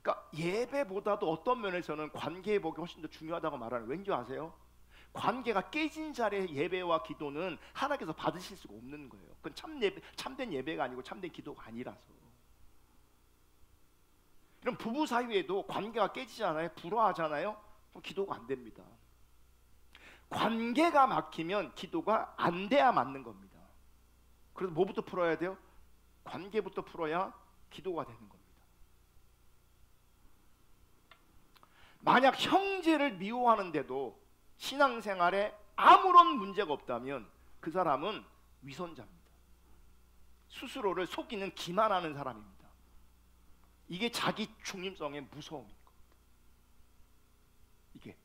그러니까 예배보다도 어떤 면에서는 관계 회복이 훨씬 더 중요하다고 말하는. 왠지 아세요? 관계가 깨진 자리의 예배와 기도는 하나님께서 받으실 수가 없는 거예요. 그건 참된 예배가 아니고 참된 기도가 아니라서. 그럼 부부 사이에도 관계가 깨지잖아요. 불화하잖아요. 그럼 기도가 안 됩니다. 관계가 막히면 기도가 안 돼야 맞는 겁니다. 그래서 뭐부터 풀어야 돼요? 관계부터 풀어야 기도가 되는 겁니다. 만약 형제를 미워하는데도 신앙생활에 아무런 문제가 없다면 그 사람은 위선자입니다. 스스로를 속이는 기만하는 사람입니다. 이게 자기 중심성의 무서움인 겁니다. 이게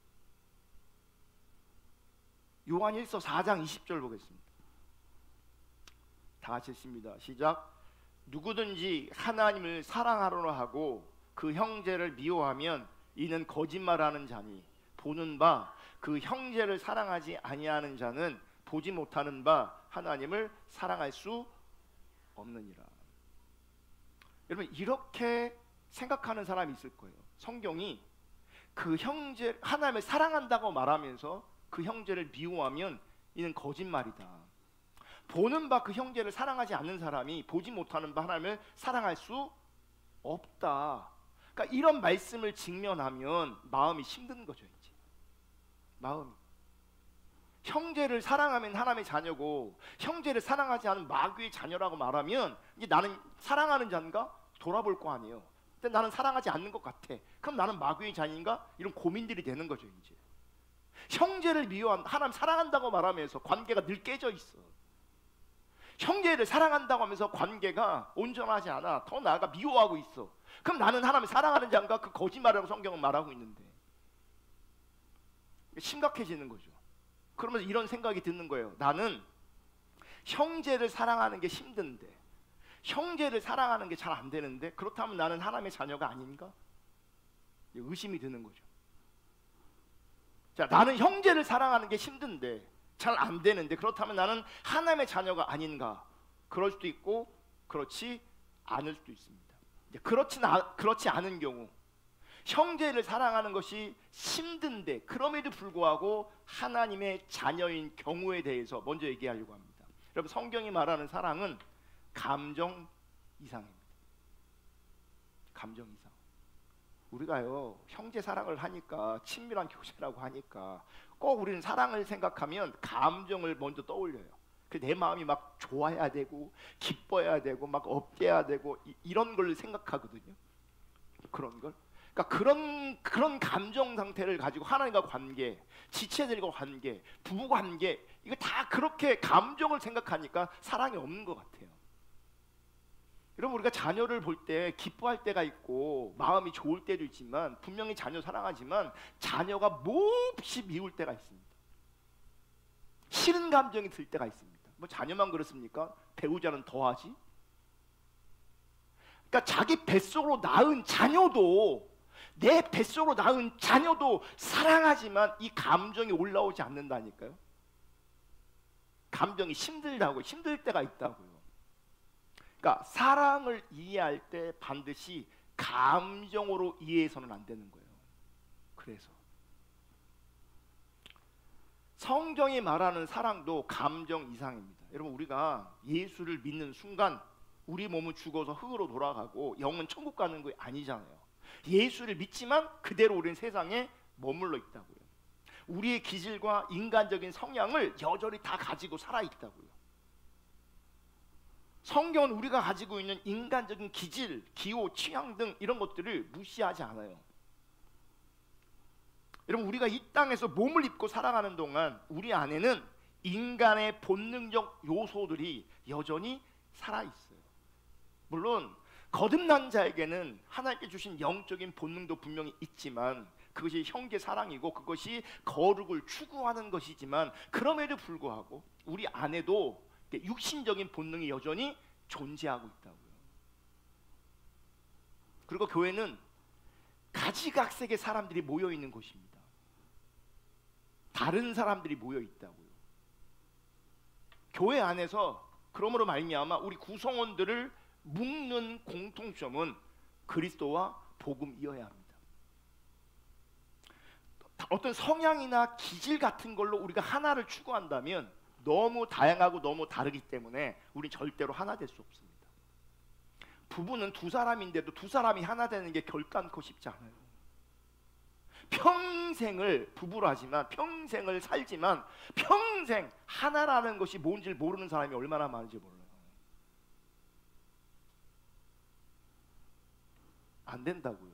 요한일서 4장 20절 보겠습니다. 다 같이 읽습니다. 시작. 누구든지 하나님을 사랑하려고 하고 그 형제를 미워하면 이는 거짓말하는 자니 보는 바 그 형제를 사랑하지 아니하는 자는 보지 못하는 바 하나님을 사랑할 수 없느니라. 여러분, 이렇게 생각하는 사람이 있을 거예요. 성경이 그 형제, 하나님을 사랑한다고 말하면서 그 형제를 미워하면 이는 거짓말이다. 보는 바 그 형제를 사랑하지 않는 사람이 보지 못하는 바 하나님을 사랑할 수 없다. 그러니까 이런 말씀을 직면하면 마음이 힘든 거죠. 이제 마음이, 형제를 사랑하면 하나님의 자녀고 형제를 사랑하지 않은 마귀의 자녀라고 말하면 이제 나는 사랑하는 자인가 돌아볼 거 아니에요. 근데 나는 사랑하지 않는 것 같아. 그럼 나는 마귀의 자녀인가? 이런 고민들이 되는 거죠. 이제 형제를 미워한, 하나님 사랑한다고 말하면서 관계가 늘 깨져 있어. 형제를 사랑한다고 하면서 관계가 온전하지 않아. 더 나아가 미워하고 있어. 그럼 나는 하나님을 사랑하는 자인가? 그 거짓말이라고 성경은 말하고 있는데 심각해지는 거죠. 그러면서 이런 생각이 드는 거예요. 나는 형제를 사랑하는 게 힘든데, 형제를 사랑하는 게 잘 안 되는데, 그렇다면 나는 하나님의 자녀가 아닌가? 의심이 드는 거죠. 자, 나는 형제를 사랑하는 게 힘든데 잘 안 되는데, 그렇다면 나는 하나님의 자녀가 아닌가? 그럴 수도 있고 그렇지 않을 수도 있습니다. 그렇지 않은 경우, 형제를 사랑하는 것이 힘든데 그럼에도 불구하고 하나님의 자녀인 경우에 대해서 먼저 얘기하려고 합니다. 여러분, 성경이 말하는 사랑은 감정 이상입니다. 감정 이상. 우리가요, 형제 사랑을 하니까, 친밀한 교제라고 하니까 꼭 우리는 사랑을 생각하면 감정을 먼저 떠올려요. 내 마음이 막 좋아야 되고 기뻐야 되고 막 업돼야 되고 이런 걸 생각하거든요. 그런 걸. 그러니까 그런 감정 상태를 가지고 하나님과 관계, 지체들과 관계, 부부 관계, 이거 다 그렇게 감정을 생각하니까 사랑이 없는 것 같아요. 여러분, 우리가 자녀를 볼 때 기뻐할 때가 있고 마음이 좋을 때도 있지만, 분명히 자녀 사랑하지만 자녀가 몹시 미울 때가 있습니다. 싫은 감정이 들 때가 있습니다. 뭐 자녀만 그렇습니까? 배우자는 더하지. 그러니까 자기 뱃속으로 낳은 자녀도, 내 뱃속으로 낳은 자녀도 사랑하지만 이 감정이 올라오지 않는다니까요. 감정이 힘들 때가 있다고요. 그러니까 사랑을 이해할 때 반드시 감정으로 이해해서는 안 되는 거예요. 그래서 성경이 말하는 사랑도 감정 이상입니다. 여러분, 우리가 예수를 믿는 순간 우리 몸은 죽어서 흙으로 돌아가고 영은 천국 가는 거 아니잖아요. 예수를 믿지만 그대로 우리는 세상에 머물러 있다고요. 우리의 기질과 인간적인 성향을 여전히 다 가지고 살아 있다고요. 성경은 우리가 가지고 있는 인간적인 기질, 기호, 취향 등 이런 것들을 무시하지 않아요. 여러분, 우리가 이 땅에서 몸을 입고 살아가는 동안 우리 안에는 인간의 본능적 요소들이 여전히 살아있어요. 물론 거듭난 자에게는 하나님께 주신 영적인 본능도 분명히 있지만, 그것이 형제 사랑이고 그것이 거룩을 추구하는 것이지만, 그럼에도 불구하고 우리 안에도 육신적인 본능이 여전히 존재하고 있다고요. 그리고 교회는 가지각색의 사람들이 모여 있는 곳입니다. 다른 사람들이 모여 있다고요. 교회 안에서 그러므로 말미암아 우리 구성원들을 묶는 공통점은 그리스도와 복음이어야 합니다. 어떤 성향이나 기질 같은 걸로 우리가 하나를 추구한다면 너무 다양하고 너무 다르기 때문에 우린 절대로 하나 될 수 없습니다. 부부는 두 사람인데도 두 사람이 하나 되는 게 결단코 쉽지 않아요. 평생을 부부로 하지만, 평생을 살지만 평생 하나라는 것이 뭔지 모르는 사람이 얼마나 많은지 몰라요. 안 된다고요.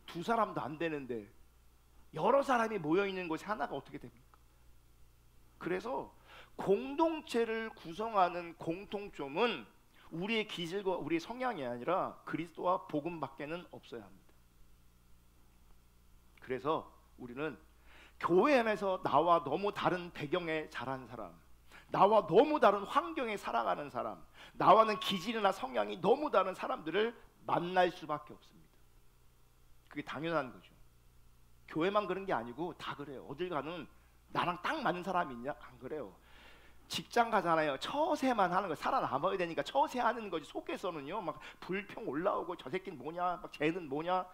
두 사람도 안 되는데 여러 사람이 모여 있는 곳이 하나가 어떻게 됩니까? 그래서 공동체를 구성하는 공통점은 우리의 기질과 우리의 성향이 아니라 그리스도와 복음밖에는 없어야 합니다. 그래서 우리는 교회 안에서 나와 너무 다른 배경에 자란 사람, 나와 너무 다른 환경에 살아가는 사람, 나와는 기질이나 성향이 너무 다른 사람들을 만날 수밖에 없습니다. 그게 당연한 거죠. 교회만 그런 게 아니고 다 그래요. 어딜 가는 나랑 딱 맞는 사람이 있냐? 안 그래요. 직장 가잖아요. 처세만 하는 거, 살아남아야 되니까 처세하는 거지. 속에서는요 막 불평 올라오고 저 새끼는 뭐냐, 막 쟤는 뭐냐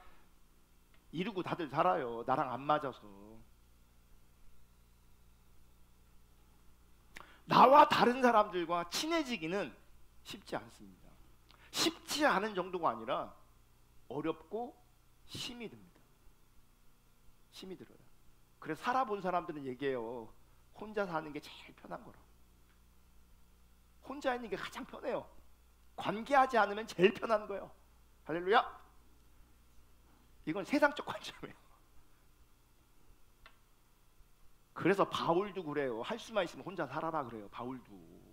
이러고 다들 살아요. 나랑 안 맞아서. 나와 다른 사람들과 친해지기는 쉽지 않습니다. 쉽지 않은 정도가 아니라 어렵고 힘이 듭니다. 힘이 들어요. 그래서 살아본 사람들은 얘기해요. 혼자 사는 게 제일 편한 거라고. 혼자 있는 게 가장 편해요. 관계하지 않으면 제일 편한 거예요. 할렐루야. 이건 세상적 관점이에요. 그래서 바울도 그래요. 할 수만 있으면 혼자 살아라 그래요. 바울도.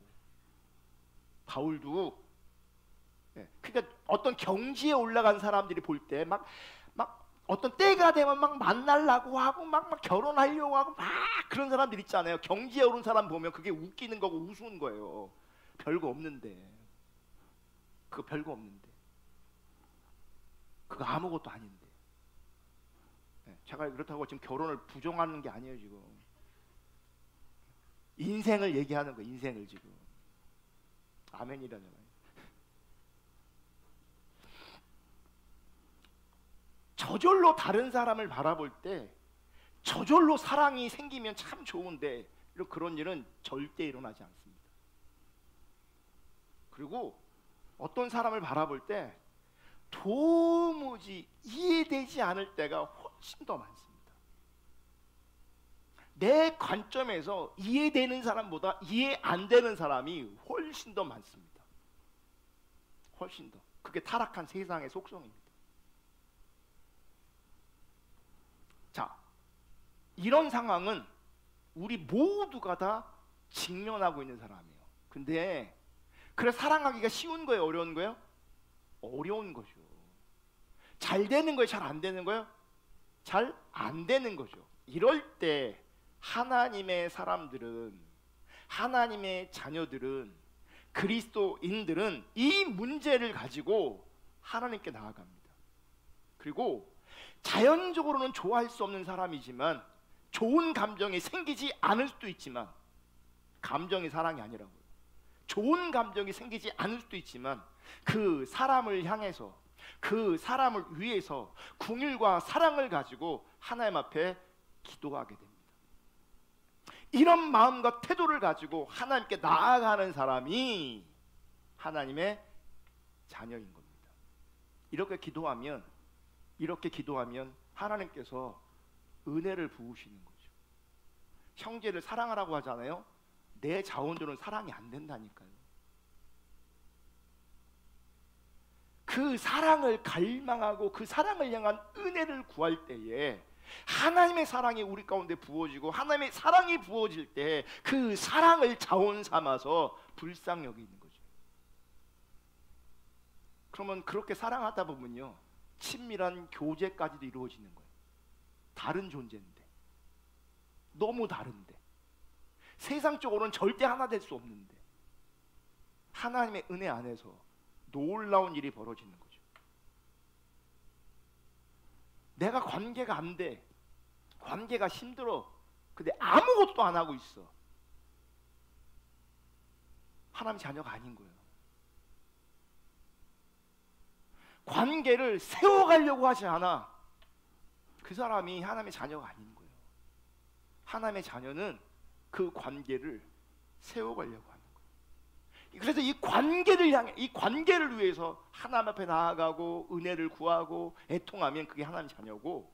그러니까 어떤 경지에 올라간 사람들이 볼 때 막 어떤 때가 되면 막 만나려고 하고 막 결혼하려고 하고 막 그런 사람들 있잖아요. 경지에 오른 사람 보면 그게 웃기는 거고 우스운 거예요. 별거 없는데. 그거 별거 없는데. 그거 아무것도 아닌데. 제가 그렇다고 지금 결혼을 부정하는 게 아니에요. 지금 인생을 얘기하는 거예요. 인생을 지금. 아멘이라잖아요. 저절로 다른 사람을 바라볼 때 저절로 사랑이 생기면 참 좋은데 그런 일은 절대 일어나지 않습니다. 그리고 어떤 사람을 바라볼 때 도무지 이해되지 않을 때가 훨씬 더 많습니다. 내 관점에서 이해되는 사람보다 이해 안 되는 사람이 훨씬 더 많습니다. 훨씬 더. 그게 타락한 세상의 속성입니다. 자, 이런 상황은 우리 모두가 다 직면하고 있는 사람이에요. 근데 그래 사랑하기가 쉬운 거예요? 어려운 거예요? 어려운 거죠. 잘 되는 거예요? 잘 안 되는 거예요? 잘 안 되는 거죠. 이럴 때 하나님의 사람들은, 하나님의 자녀들은, 그리스도인들은 이 문제를 가지고 하나님께 나아갑니다. 그리고 자연적으로는 좋아할 수 없는 사람이지만 좋은 감정이 생기지 않을 수도 있지만, 감정이 사랑이 아니라고요. 좋은 감정이 생기지 않을 수도 있지만 그 사람을 향해서, 그 사람을 위해서 긍휼과 사랑을 가지고 하나님 앞에 기도하게 됩니다. 이런 마음과 태도를 가지고 하나님께 나아가는 사람이 하나님의 자녀인 겁니다. 이렇게 기도하면 하나님께서 은혜를 부으시는 거죠. 형제를 사랑하라고 하잖아요. 내 자원으로는 사랑이 안 된다니까요. 그 사랑을 갈망하고 그 사랑을 향한 은혜를 구할 때에 하나님의 사랑이 우리 가운데 부어지고 하나님의 사랑이 부어질 때 그 사랑을 자원 삼아서 불쌍히 여기는 거죠. 그러면 그렇게 사랑하다 보면요, 친밀한 교제까지도 이루어지는 거예요. 다른 존재인데, 너무 다른데, 세상적으로는 절대 하나 될 수 없는데 하나님의 은혜 안에서 놀라운 일이 벌어지는 거죠. 내가 관계가 안 돼, 관계가 힘들어, 근데 아무것도 안 하고 있어. 하나님 자녀가 아닌 거예요. 관계를 세워가려고 하지 않아. 그 사람이 하나님의 자녀가 아닌 거예요. 하나님의 자녀는 그 관계를 세워가려고 하는 거예요. 그래서 이 관계를 향해, 이 관계를 위해서 하나님 앞에 나아가고 은혜를 구하고 애통하면 그게 하나님 자녀고,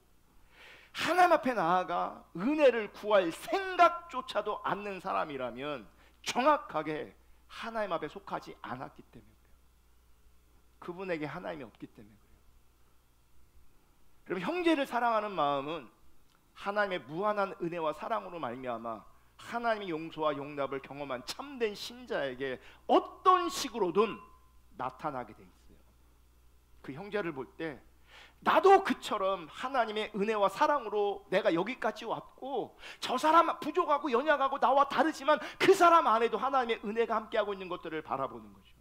하나님 앞에 나아가 은혜를 구할 생각조차도 않는 사람이라면 정확하게 하나님 앞에 속하지 않았기 때문에 그래요. 그분에게 하나님이 없기 때문에 그래요. 여러분, 형제를 사랑하는 마음은 하나님의 무한한 은혜와 사랑으로 말미암아 하나님의 용서와 용납을 경험한 참된 신자에게 어떤 식으로든 나타나게 돼 있어요. 그 형제를 볼 때 나도 그처럼 하나님의 은혜와 사랑으로 내가 여기까지 왔고, 저 사람 부족하고 연약하고 나와 다르지만 그 사람 안에도 하나님의 은혜가 함께하고 있는 것들을 바라보는 거죠.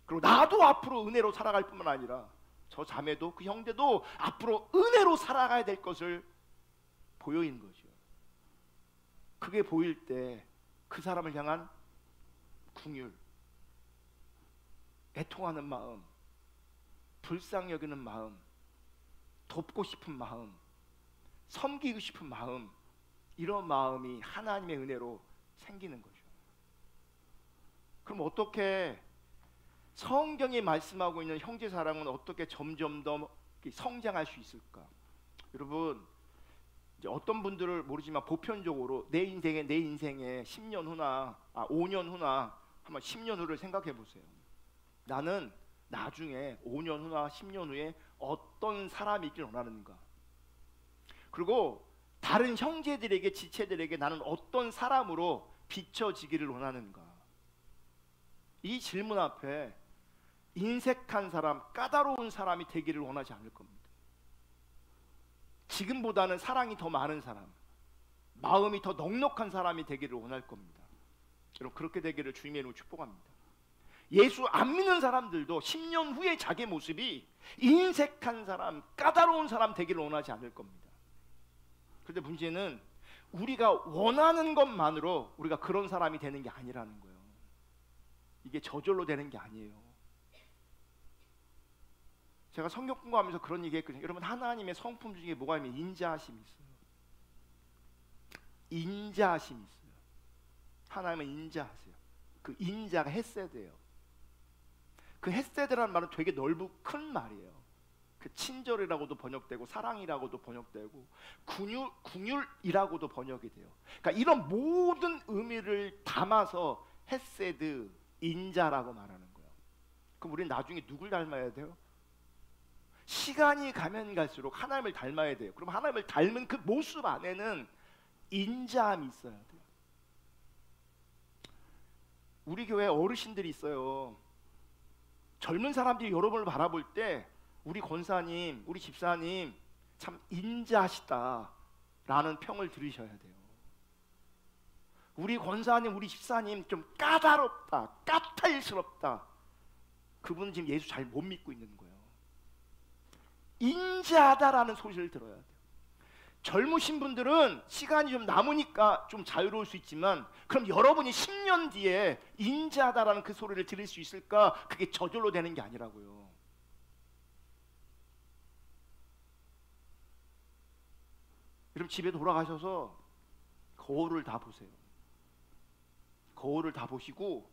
그리고 나도 앞으로 은혜로 살아갈 뿐만 아니라 저 자매도 그 형제도 앞으로 은혜로 살아가야 될 것을 보여인 거죠. 그게 보일 때 그 사람을 향한 긍휼, 애통하는 마음, 불쌍히 여기는 마음, 돕고 싶은 마음, 섬기고 싶은 마음, 이런 마음이 하나님의 은혜로 생기는 거죠. 그럼 어떻게 성경이 말씀하고 있는 형제 사랑은 어떻게 점점 더 성장할 수 있을까? 여러분, 이제 어떤 분들을 모르지만 보편적으로 내 인생에 10년 후나 5년 후나 한번 10년 후를 생각해 보세요. 나는 나중에 5년 후나 10년 후에 어떤 사람이 있길 원하는가? 그리고 다른 형제들에게, 지체들에게 나는 어떤 사람으로 비춰지기를 원하는가? 이 질문 앞에 인색한 사람, 까다로운 사람이 되기를 원하지 않을 겁니다. 지금보다는 사랑이 더 많은 사람, 마음이 더 넉넉한 사람이 되기를 원할 겁니다. 여러분, 그렇게 되기를 주님의 이름으로 축복합니다. 예수 안 믿는 사람들도 10년 후에 자기 모습이 인색한 사람, 까다로운 사람 되기를 원하지 않을 겁니다. 그런데 문제는 우리가 원하는 것만으로 우리가 그런 사람이 되는 게 아니라는 거예요. 이게 저절로 되는 게 아니에요. 제가 성경 공부하면서 그런 얘기 했거든요. 여러분, 하나님의 성품 중에 뭐가 있냐면 인자하심이 있어요. 인자하심이 있어요. 하나님은 인자하세요. 그 인자가 헤세드예요. 그 헤세드라는 말은 되게 넓고 큰 말이에요. 그 친절이라고도 번역되고 사랑이라고도 번역되고 궁휼이라고도 번역이 돼요. 그러니까 이런 모든 의미를 담아서 헤세드, 인자라고 말하는 거예요. 그럼 우리는 나중에 누굴 닮아야 돼요? 시간이 가면 갈수록 하나님을 닮아야 돼요. 그럼 하나님을 닮은 그 모습 안에는 인자함이 있어야 돼요. 우리 교회 어르신들이 있어요. 젊은 사람들이 여러분을 바라볼 때 우리 권사님, 우리 집사님 참 인자하시다라는 평을 들으셔야 돼요. 우리 권사님, 우리 집사님 좀 까다롭다, 까탈스럽다. 그분은 지금 예수 잘 못 믿고 있는 거예요. 인자하다라는 소리를 들어야 돼요. 젊으신 분들은 시간이 좀 남으니까 좀 자유로울 수 있지만, 그럼 여러분이 10년 뒤에 인자하다라는 그 소리를 들을 수 있을까? 그게 저절로 되는 게 아니라고요. 여러분, 집에 돌아가셔서 거울을 다 보세요. 거울을 다 보시고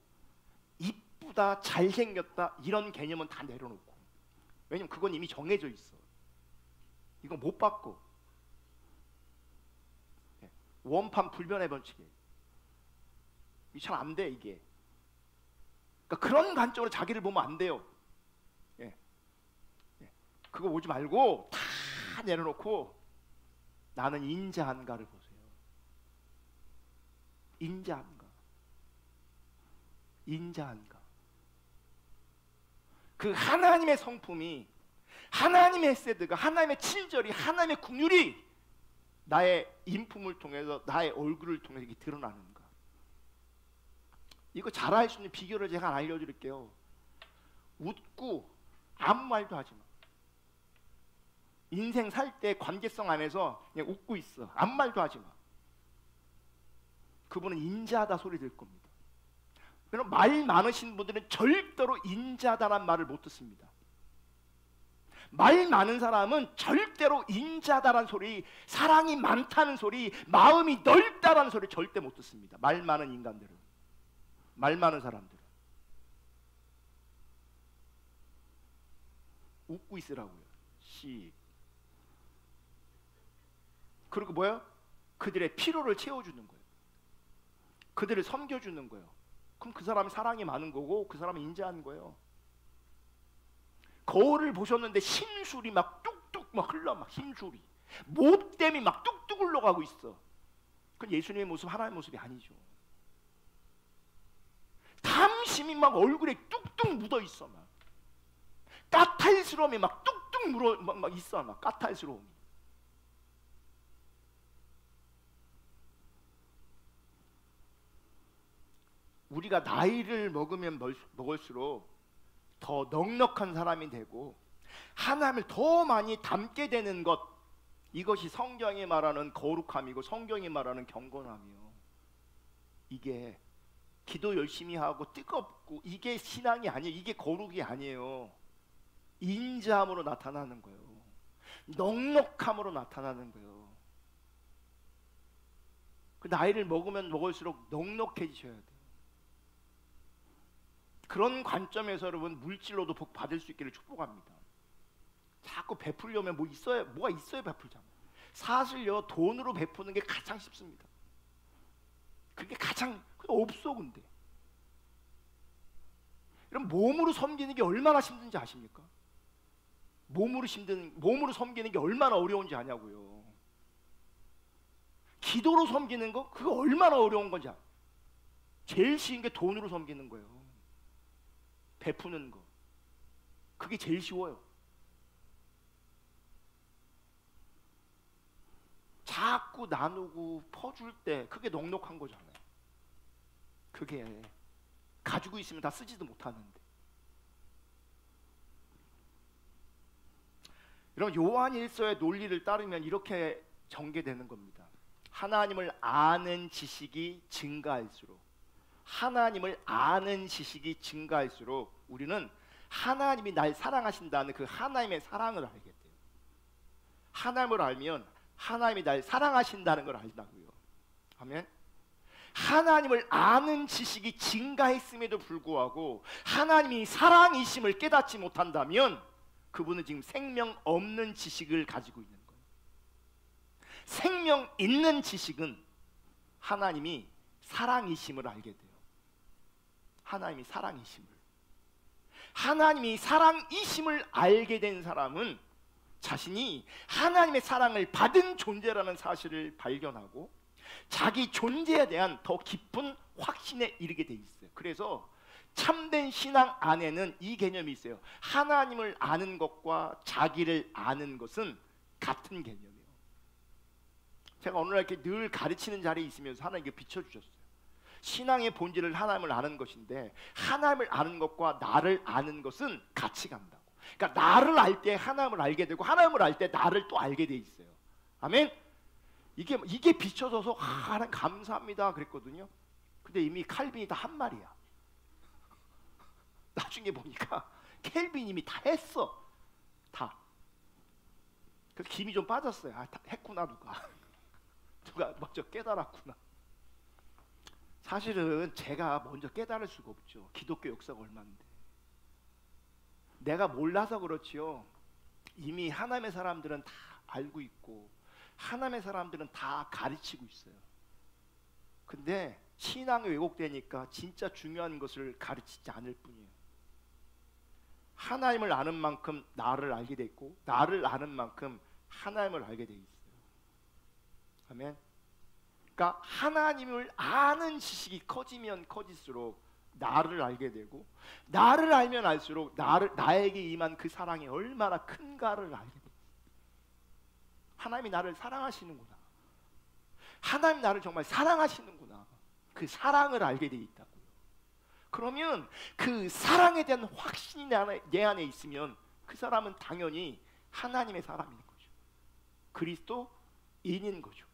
이쁘다, 잘생겼다 이런 개념은 다 내려놓고, 왜냐면 그건 이미 정해져 있어. 이거 못 바꿔. 원판 불변의 법칙이에요. 이게 잘 안 돼, 이게. 그러니까 그런 관점으로 자기를 보면 안 돼요. 그거 보지 말고 다 내려놓고 나는 인자한가를 보세요. 인자한가. 인자한가. 그 하나님의 성품이, 하나님의 헤세드가, 하나님의 친절이, 하나님의 긍휼이 나의 인품을 통해서, 나의 얼굴을 통해서 이게 드러나는가. 이거 잘 알 수 있는 비결을 제가 알려드릴게요. 웃고 아무 말도 하지 마. 인생 살 때 관계성 안에서 그냥 웃고 있어. 아무 말도 하지 마. 그분은 인자하다 소리 들 겁니다. 그럼 말 많으신 분들은 절대로 인자하다란 말을 못 듣습니다. 말 많은 사람은 절대로 인자다라는 소리, 사랑이 많다는 소리, 마음이 넓다라는 소리 절대 못 듣습니다. 말 많은 인간들은, 말 많은 사람들은. 웃고 있으라고요. 그리고 뭐예요? 그들의 피로를 채워주는 거예요. 그들을 섬겨주는 거예요. 그럼 그 사람이 사랑이 많은 거고, 그 사람은 인자한 거예요. 거울을 보셨는데 힘술이 막 뚝뚝 막 흘러, 막 힘술이, 못됨이 막 뚝뚝 흘러가고 있어. 그건 예수님의 모습, 하나님의 모습이 아니죠. 탐심이 막 얼굴에 뚝뚝 묻어 있어. 막 까탈스러움이 막 뚝뚝 물어 막 있어. 막 까탈스러움이. 우리가 나이를 먹으면 먹을수록 더 넉넉한 사람이 되고 하나님을 더 많이 닮게 되는 것, 이것이 성경이 말하는 거룩함이고 성경이 말하는 경건함이요. 이게 기도 열심히 하고 뜨겁고 이게 신앙이 아니에요. 이게 거룩이 아니에요. 인자함으로 나타나는 거예요. 넉넉함으로 나타나는 거예요. 그 나이를 먹으면 먹을수록 넉넉해지셔야 돼요. 그런 관점에서 여러분 물질로도 복 받을 수 있기를 축복합니다. 자꾸 베풀려면 뭐가 있어야 베풀잖아요. 사실요, 돈으로 베푸는 게 가장 쉽습니다. 그게 가장 없어. 근데 그럼 몸으로 섬기는 게 얼마나 힘든지 아십니까? 몸으로 섬기는 게 얼마나 어려운지 아냐고요. 기도로 섬기는 거 그거 얼마나 어려운 건지 제일 쉬운 게 돈으로 섬기는 거예요. 베푸는 거 그게 제일 쉬워요. 자꾸 나누고 퍼줄 때 그게 넉넉한 거잖아요. 그게 가지고 있으면 다 쓰지도 못하는데. 여러분 요한일서의 논리를 따르면 이렇게 전개되는 겁니다. 하나님을 아는 지식이 증가할수록 우리는 하나님이 날 사랑하신다는 그 하나님의 사랑을 알게 돼요. 하나님을 알면 하나님이 날 사랑하신다는 걸 알다고요. 아멘. 하나님을 아는 지식이 증가했음에도 불구하고 하나님이 사랑이심을 깨닫지 못한다면 그분은 지금 생명 없는 지식을 가지고 있는 거예요. 생명 있는 지식은 하나님이 사랑이심을 알게 돼요. 하나님이 사랑이심을 알게 된 사람은 자신이 하나님의 사랑을 받은 존재라는 사실을 발견하고 자기 존재에 대한 더 깊은 확신에 이르게 돼 있어요. 그래서 참된 신앙 안에는 이 개념이 있어요. 하나님을 아는 것과 자기를 아는 것은 같은 개념이에요. 제가 오늘날 이렇게 늘 가르치는 자리에 있으면서 하나님께 비춰주셨어요. 신앙의 본질을 하나님을 아는 것인데 하나님을 아는 것과 나를 아는 것은 같이 간다고. 그러니까 나를 알 때 하나님을 알게 되고 하나님을 알 때 나를 또 알게 돼 있어요. 아멘. 이게 비춰져서 하나님 감사합니다 그랬거든요. 근데 이미 칼빈이 다 한 말이야. 나중에 보니까 켈빈님이 다 했어. 다. 그래서 김이 좀 빠졌어요. 다 했구나 누가 먼저 깨달았구나. 사실은 제가 먼저 깨달을 수가 없죠. 기독교 역사가 얼마인데. 내가 몰라서 그렇지요. 이미 하나님의 사람들은 다 알고 있고 하나님의 사람들은 다 가르치고 있어요. 근데 신앙이 왜곡되니까 진짜 중요한 것을 가르치지 않을 뿐이에요. 하나님을 아는 만큼 나를 알게 돼 있고 나를 아는 만큼 하나님을 알게 돼 있어요. 아멘. 그러니까 하나님을 아는 지식이 커지면 커질수록 나를 알게 되고 나를 알면 알수록 나에게 임한 그 사랑이 얼마나 큰가를 알게 돼요. 하나님이 나를 사랑하시는구나. 하나님 나를 정말 사랑하시는구나. 그 사랑을 알게 돼 있다고요. 그러면 그 사랑에 대한 확신이 내 안에 있으면 그 사람은 당연히 하나님의 사람인 거죠. 그리스도인인 거죠.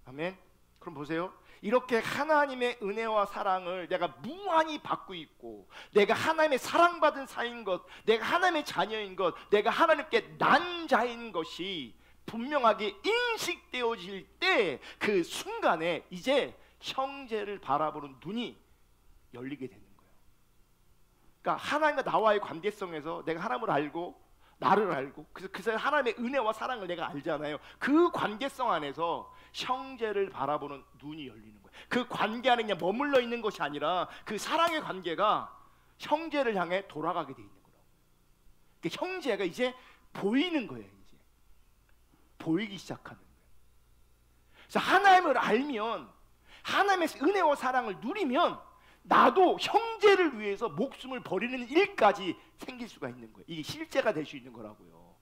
아멘. 그럼 보세요. 이렇게 하나님의 은혜와 사랑을 내가 무한히 받고 있고 내가 하나님의 사랑받은 사인 것, 내가 하나님의 자녀인 것, 내가 하나님께 난 자인 것이 분명하게 인식되어질 때 그 순간에 이제 형제를 바라보는 눈이 열리게 되는 거예요. 그러니까 하나님과 나와의 관계성에서 내가 하나님을 알고 나를 알고 그래서 그 사람 하나님의 은혜와 사랑을 내가 알잖아요. 그 관계성 안에서 형제를 바라보는 눈이 열리는 거예요. 그 관계 안에 그냥 머물러 있는 것이 아니라 그 사랑의 관계가 형제를 향해 돌아가게 돼 있는 거라고. 그러니까 형제가 이제 보이는 거예요. 이제 보이기 시작하는 거예요. 그래서 하나님을 알면 하나님의 은혜와 사랑을 누리면 나도 형제 형제를 위해서 목숨을 버리는 일까지 생길 수가 있는 거예요. 이게 실제가 될 수 있는 거라고요.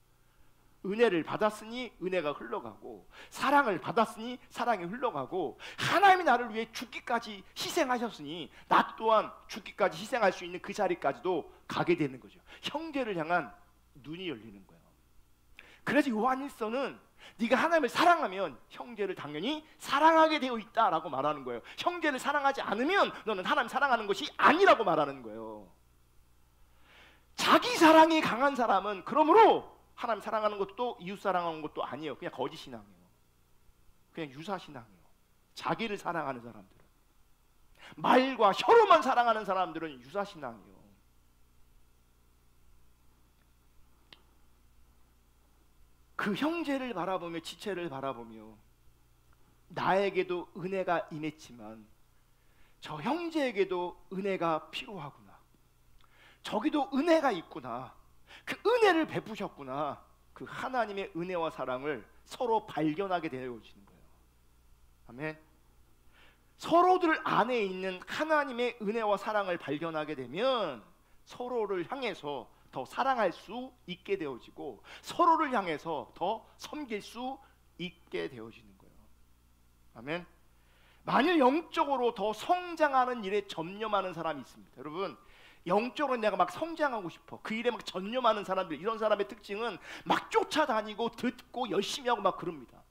은혜를 받았으니 은혜가 흘러가고, 사랑을 받았으니 사랑이 흘러가고, 하나님이 나를 위해 죽기까지 희생하셨으니 나 또한 죽기까지 희생할 수 있는 그 자리까지도 가게 되는 거죠. 형제를 향한 눈이 열리는 거예요. 그래서 요한일서는 네가 하나님을 사랑하면 형제를 당연히 사랑하게 되어 있다라고 말하는 거예요. 형제를 사랑하지 않으면 너는 하나님 사랑하는 것이 아니라고 말하는 거예요. 자기 사랑이 강한 사람은 그러므로 하나님 사랑하는 것도 이웃 사랑하는 것도 아니에요. 그냥 거짓 신앙이에요. 그냥 유사 신앙이에요. 자기를 사랑하는 사람들은, 말과 혀로만 사랑하는 사람들은 유사 신앙이에요. 그 형제를 바라보며, 지체를 바라보며 나에게도 은혜가 임했지만 저 형제에게도 은혜가 필요하구나, 저기도 은혜가 있구나, 그 은혜를 베푸셨구나, 그 하나님의 은혜와 사랑을 서로 발견하게 되어지는 거예요. 아멘. 서로들 안에 있는 하나님의 은혜와 사랑을 발견하게 되면 서로를 향해서 더 사랑할 수 있게 되어지고, 서로를 향해서 더 섬길 수 있게 되어지는 거예요. 아멘. 만일 영적으로 더 성장하는 일에 전념하는 사람이 있습니다. 여러분, 영적으로 내가 막 성장하고 싶어, 그 일에 막 전념하는 사람들, 이런 사람의 특징은 막 쫓아다니고 듣고 열심히 하고 막 그럽니다.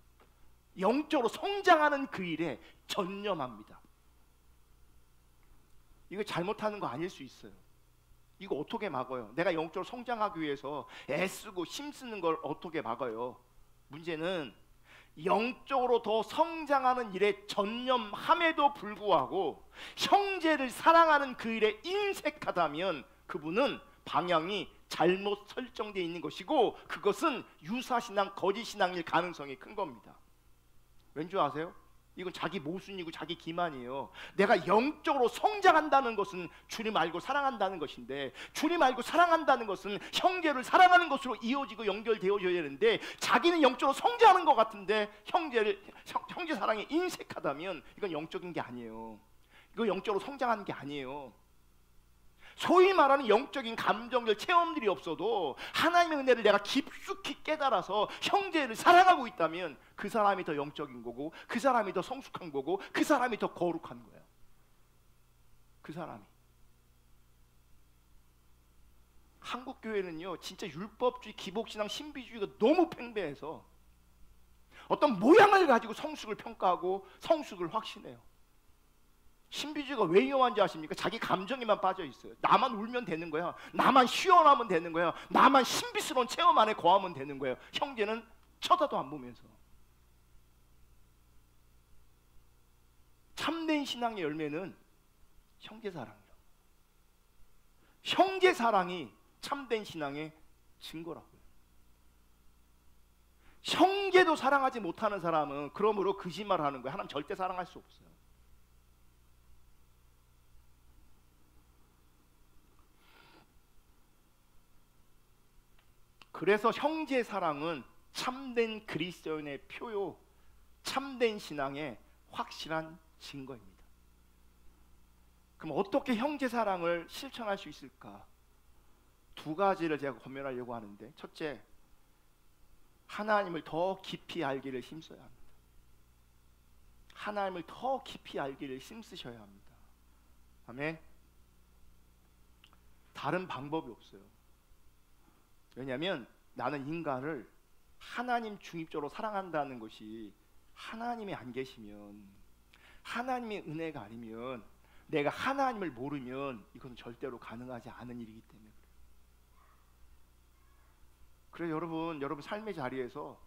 영적으로 성장하는 그 일에 전념합니다. 이거 잘못하는 거 아닐 수 있어요. 이거 어떻게 막아요? 내가 영적으로 성장하기 위해서 애쓰고 힘쓰는 걸 어떻게 막아요? 문제는 영적으로 더 성장하는 일에 전념함에도 불구하고 형제를 사랑하는 그 일에 인색하다면 그분은 방향이 잘못 설정되어 있는 것이고, 그것은 유사신앙, 거짓신앙일 가능성이 큰 겁니다. 왠지 아세요? 이건 자기 모순이고 자기 기만이에요. 내가 영적으로 성장한다는 것은 주님 알고 사랑한다는 것인데, 주님 알고 사랑한다는 것은 형제를 사랑하는 것으로 이어지고 연결되어져야 되는데, 자기는 영적으로 성장하는 것 같은데 형제 사랑에 인색하다면 이건 영적인 게 아니에요. 이거 영적으로 성장하는 게 아니에요. 소위 말하는 영적인 감정들, 체험들이 없어도 하나님의 은혜를 내가 깊숙이 깨달아서 형제를 사랑하고 있다면 그 사람이 더 영적인 거고, 그 사람이 더 성숙한 거고, 그 사람이 더 거룩한 거예요. 그 사람이. 한국 교회는요, 진짜 율법주의, 기복신앙, 신비주의가 너무 팽배해서 어떤 모양을 가지고 성숙을 평가하고 성숙을 확신해요. 신비주의가 왜 위험한지 아십니까? 자기 감정에만 빠져 있어요. 나만 울면 되는 거야, 나만 시원하면 되는 거야, 나만 신비스러운 체험 안에 거하면 되는 거예요. 형제는 쳐다도 안 보면서. 참된 신앙의 열매는 형제사랑이라고. 형제사랑이 참된 신앙의 증거라고요. 형제도 사랑하지 못하는 사람은 그러므로 거짓말하는 거예요. 하나님 절대 사랑할 수 없어요. 그래서 형제 사랑은 참된 그리스도인의 표요, 참된 신앙의 확실한 증거입니다. 그럼 어떻게 형제 사랑을 실천할 수 있을까? 두 가지를 제가 권면하려고 하는데, 첫째, 하나님을 더 깊이 알기를 힘써야 합니다. 하나님을 더 깊이 알기를 힘쓰셔야 합니다. 아멘. 다른 방법이 없어요. 왜냐하면 나는 인간을 하나님 중립적으로 사랑한다는 것이 하나님이 안 계시면, 하나님의 은혜가 아니면, 내가 하나님을 모르면 이건 절대로 가능하지 않은 일이기 때문에 그래요. 그래서 여러분 삶의 자리에서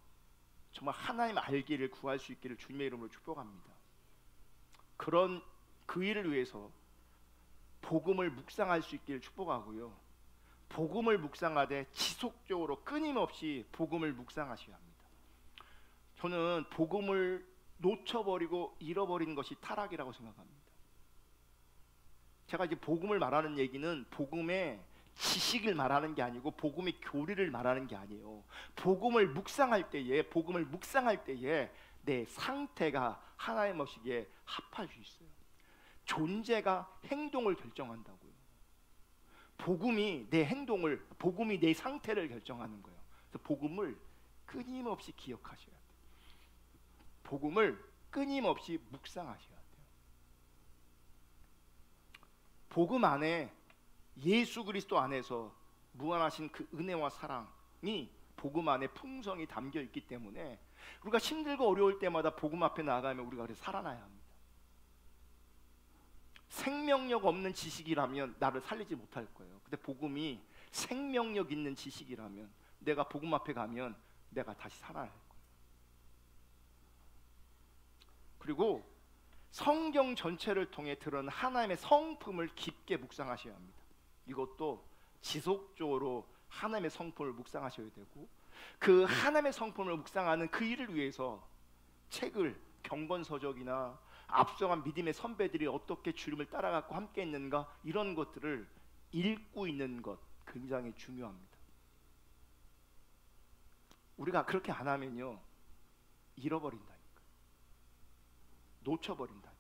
정말 하나님 알기를 구할 수 있기를 주님의 이름으로 축복합니다. 그런 그 일을 위해서 복음을 묵상할 수 있기를 축복하고요, 복음을 묵상하되 지속적으로 끊임없이 복음을 묵상하셔야 합니다. 저는 복음을 놓쳐버리고 잃어버리는 것이 타락이라고 생각합니다. 제가 이제 복음을 말하는 얘기는 복음의 지식을 말하는 게 아니고 복음의 교리를 말하는 게 아니에요. 복음을 묵상할 때에 내 상태가 하나님 없이에 합할 수 있어요. 존재가 행동을 결정한다고요. 복음이 내 행동을, 복음이 내 상태를 결정하는 거예요. 그래서 복음을 끊임없이 기억하셔야 돼요. 복음을 끊임없이 묵상하셔야 돼요. 복음 안에, 예수 그리스도 안에서 무한하신 그 은혜와 사랑이 복음 안에 풍성히 담겨 있기 때문에 우리가 힘들고 어려울 때마다 복음 앞에 나가면 우리가 그래서 살아나야 합니다. 생명력 없는 지식이라면 나를 살리지 못할 거예요. 근데 복음이 생명력 있는 지식이라면 내가 복음 앞에 가면 내가 다시 살아날 거예요. 그리고 성경 전체를 통해 드러난 하나님의 성품을 깊게 묵상하셔야 합니다. 이것도 지속적으로 하나님의 성품을 묵상하셔야 되고, 그 하나님의 성품을 묵상하는 그 일을 위해서 책을, 경건서적이나 앞서간 믿음의 선배들이 어떻게 주님을 따라가고 함께 했는가, 이런 것들을 읽고 있는 것 굉장히 중요합니다. 우리가 그렇게 안 하면요, 잃어버린다니까, 놓쳐버린다니까.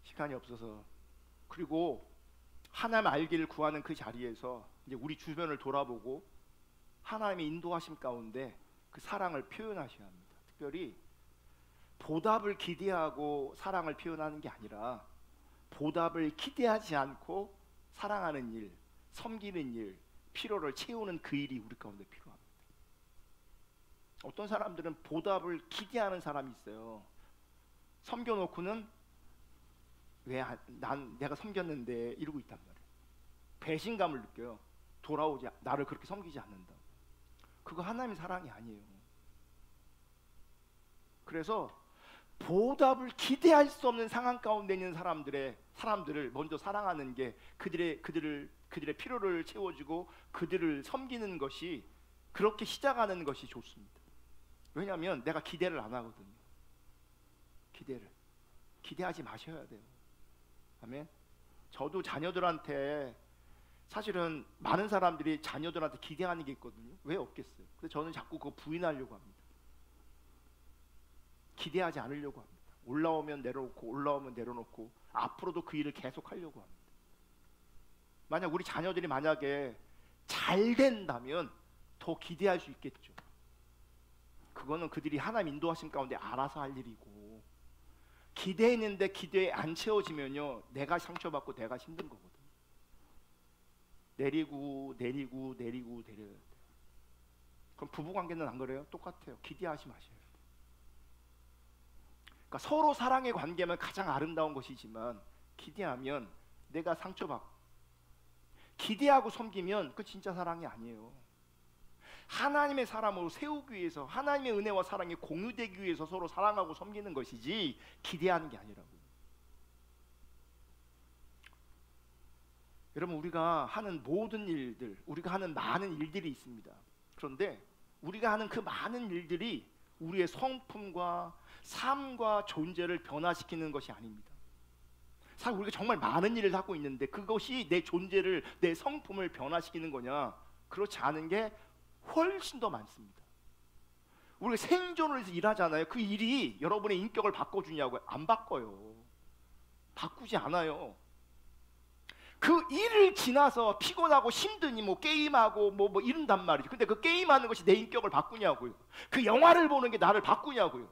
시간이 없어서. 그리고 하나님 알기를 구하는 그 자리에서 이제 우리 주변을 돌아보고 하나님의 인도하심 가운데 그 사랑을 표현하셔야 합니다. 특별히 보답을 기대하고 사랑을 표현하는 게 아니라 보답을 기대하지 않고 사랑하는 일, 섬기는 일, 필요를 채우는 그 일이 우리 가운데 필요합니다. 어떤 사람들은 보답을 기대하는 사람이 있어요. 섬겨놓고는 왜 내가 섬겼는데 이러고 있단 말이에요. 배신감을 느껴요. 나를 그렇게 섬기지 않는다. 그거 하나님의 사랑이 아니에요. 그래서 보답을 기대할 수 없는 상황 가운데 있는 사람들을 먼저 사랑하는 게 그들의 필요를 채워주고 그들을 섬기는 것이, 그렇게 시작하는 것이 좋습니다. 왜냐하면 내가 기대를 안 하거든요. 기대하지 마셔야 돼요. 아멘. 저도 자녀들한테, 사실은 많은 사람들이 자녀들한테 기대하는 게 있거든요. 왜 없겠어요? 근데 저는 자꾸 그거 부인하려고 합니다. 기대하지 않으려고 합니다. 올라오면 내려놓고 앞으로도 그 일을 계속 하려고 합니다. 만약 우리 자녀들이 만약에 잘 된다면 더 기대할 수 있겠죠. 그거는 그들이 하나님 인도하심 가운데 알아서 할 일이고, 기대했는데 기대에 안 채워지면요, 내가 상처받고 내가 힘든 거거든요. 내리고 내려야 돼요. 그럼 부부관계는 안 그래요? 똑같아요. 기대하지 마셔요. 그러니까 서로 사랑의 관계면 가장 아름다운 것이지만, 기대하면 내가 상처받고, 기대하고 섬기면 그 진짜 사랑이 아니에요. 하나님의 사람으로 세우기 위해서, 하나님의 은혜와 사랑이 공유되기 위해서 서로 사랑하고 섬기는 것이지 기대하는 게 아니라고요. 여러분, 우리가 하는 모든 일들, 우리가 하는 많은 일들이 있습니다. 그런데 우리가 하는 그 많은 일들이 우리의 성품과 삶과 존재를 변화시키는 것이 아닙니다. 사실 우리가 정말 많은 일을 하고 있는데 그것이 내 존재를, 내 성품을 변화시키는 거냐? 그렇지 않은 게 훨씬 더 많습니다. 우리가 생존을 위해서 일하잖아요. 그 일이 여러분의 인격을 바꿔주냐고요? 안 바꿔요. 바꾸지 않아요. 그 일을 지나서 피곤하고 힘드니 뭐 게임하고 뭐 이런단 말이죠. 근데 그 게임하는 것이 내 인격을 바꾸냐고요? 그 영화를 보는 게 나를 바꾸냐고요?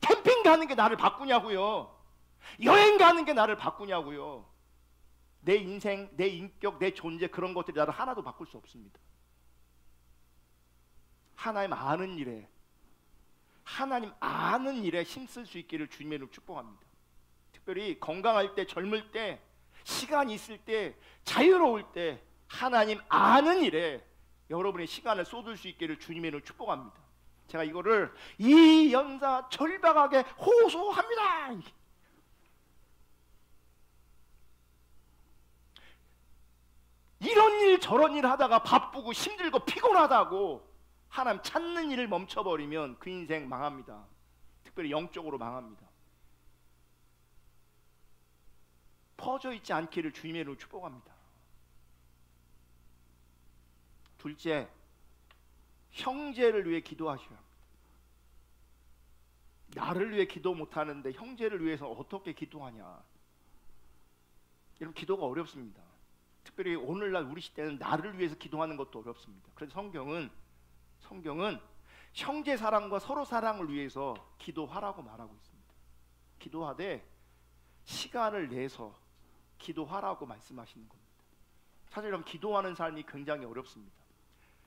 캠핑 가는 게 나를 바꾸냐고요? 여행 가는 게 나를 바꾸냐고요? 내 인생, 내 인격, 내 존재, 그런 것들이 나를 하나도 바꿀 수 없습니다. 하나님 아는 일에 힘쓸 수 있기를 주님의 이름으로 축복합니다. 특별히 건강할 때, 젊을 때, 시간이 있을 때, 자유로울 때 하나님 아는 일에 여러분의 시간을 쏟을 수 있기를 주님의 이름으로 축복합니다. 제가 이거를 이 연사 절박하게 호소합니다. 이런 일 저런 일 하다가 바쁘고 힘들고 피곤하다고 하나님 찾는 일을 멈춰버리면 그 인생 망합니다. 특별히 영적으로 망합니다. 퍼져 있지 않기를 주님의 이름으로 축복합니다. 둘째, 형제를 위해 기도하셔야 합니다. 나를 위해 기도 못하는데 형제를 위해서 어떻게 기도하냐. 여러분, 기도가 어렵습니다. 특별히 오늘날 우리 시대는 나를 위해서 기도하는 것도 어렵습니다. 그래서 성경은 형제 사랑과 서로 사랑을 위해서 기도하라고 말하고 있습니다. 기도하되 시간을 내서 기도하라고 말씀하시는 겁니다. 사실 여러분, 기도하는 삶이 굉장히 어렵습니다.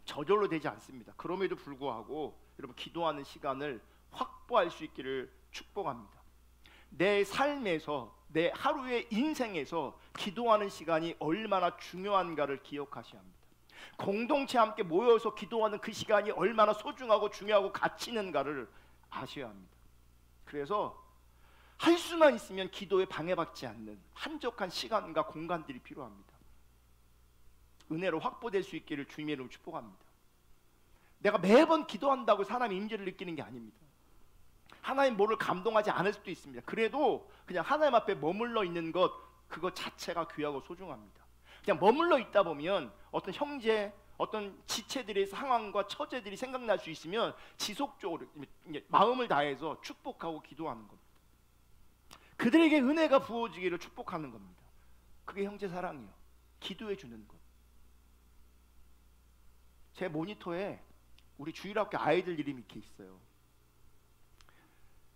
저절로 되지 않습니다. 그럼에도 불구하고 여러분, 기도하는 시간을 확보할 수 있기를 축복합니다. 내 삶에서, 내 하루의 인생에서 기도하는 시간이 얼마나 중요한가를 기억하셔야 합니다. 공동체 함께 모여서 기도하는 그 시간이 얼마나 소중하고 중요하고 가치 있는가를 아셔야 합니다. 그래서 할 수만 있으면 기도에 방해받지 않는 한적한 시간과 공간들이 필요합니다. 은혜로 확보될 수 있기를 주님의 이름으로 축복합니다. 내가 매번 기도한다고 사람의 임재를 느끼는 게 아닙니다. 하나님 뭐를 감동하지 않을 수도 있습니다. 그래도 그냥 하나님 앞에 머물러 있는 것, 그것 자체가 귀하고 소중합니다. 그냥 머물러 있다 보면 어떤 형제, 어떤 지체들의 상황과 처제들이 생각날 수 있으면 지속적으로 마음을 다해서 축복하고 기도하는 겁니다. 그들에게 은혜가 부어지기를 축복하는 겁니다. 그게 형제 사랑이요, 기도해 주는 것. 제 모니터에 우리 주일학교 아이들 이름이 이렇게 있어요.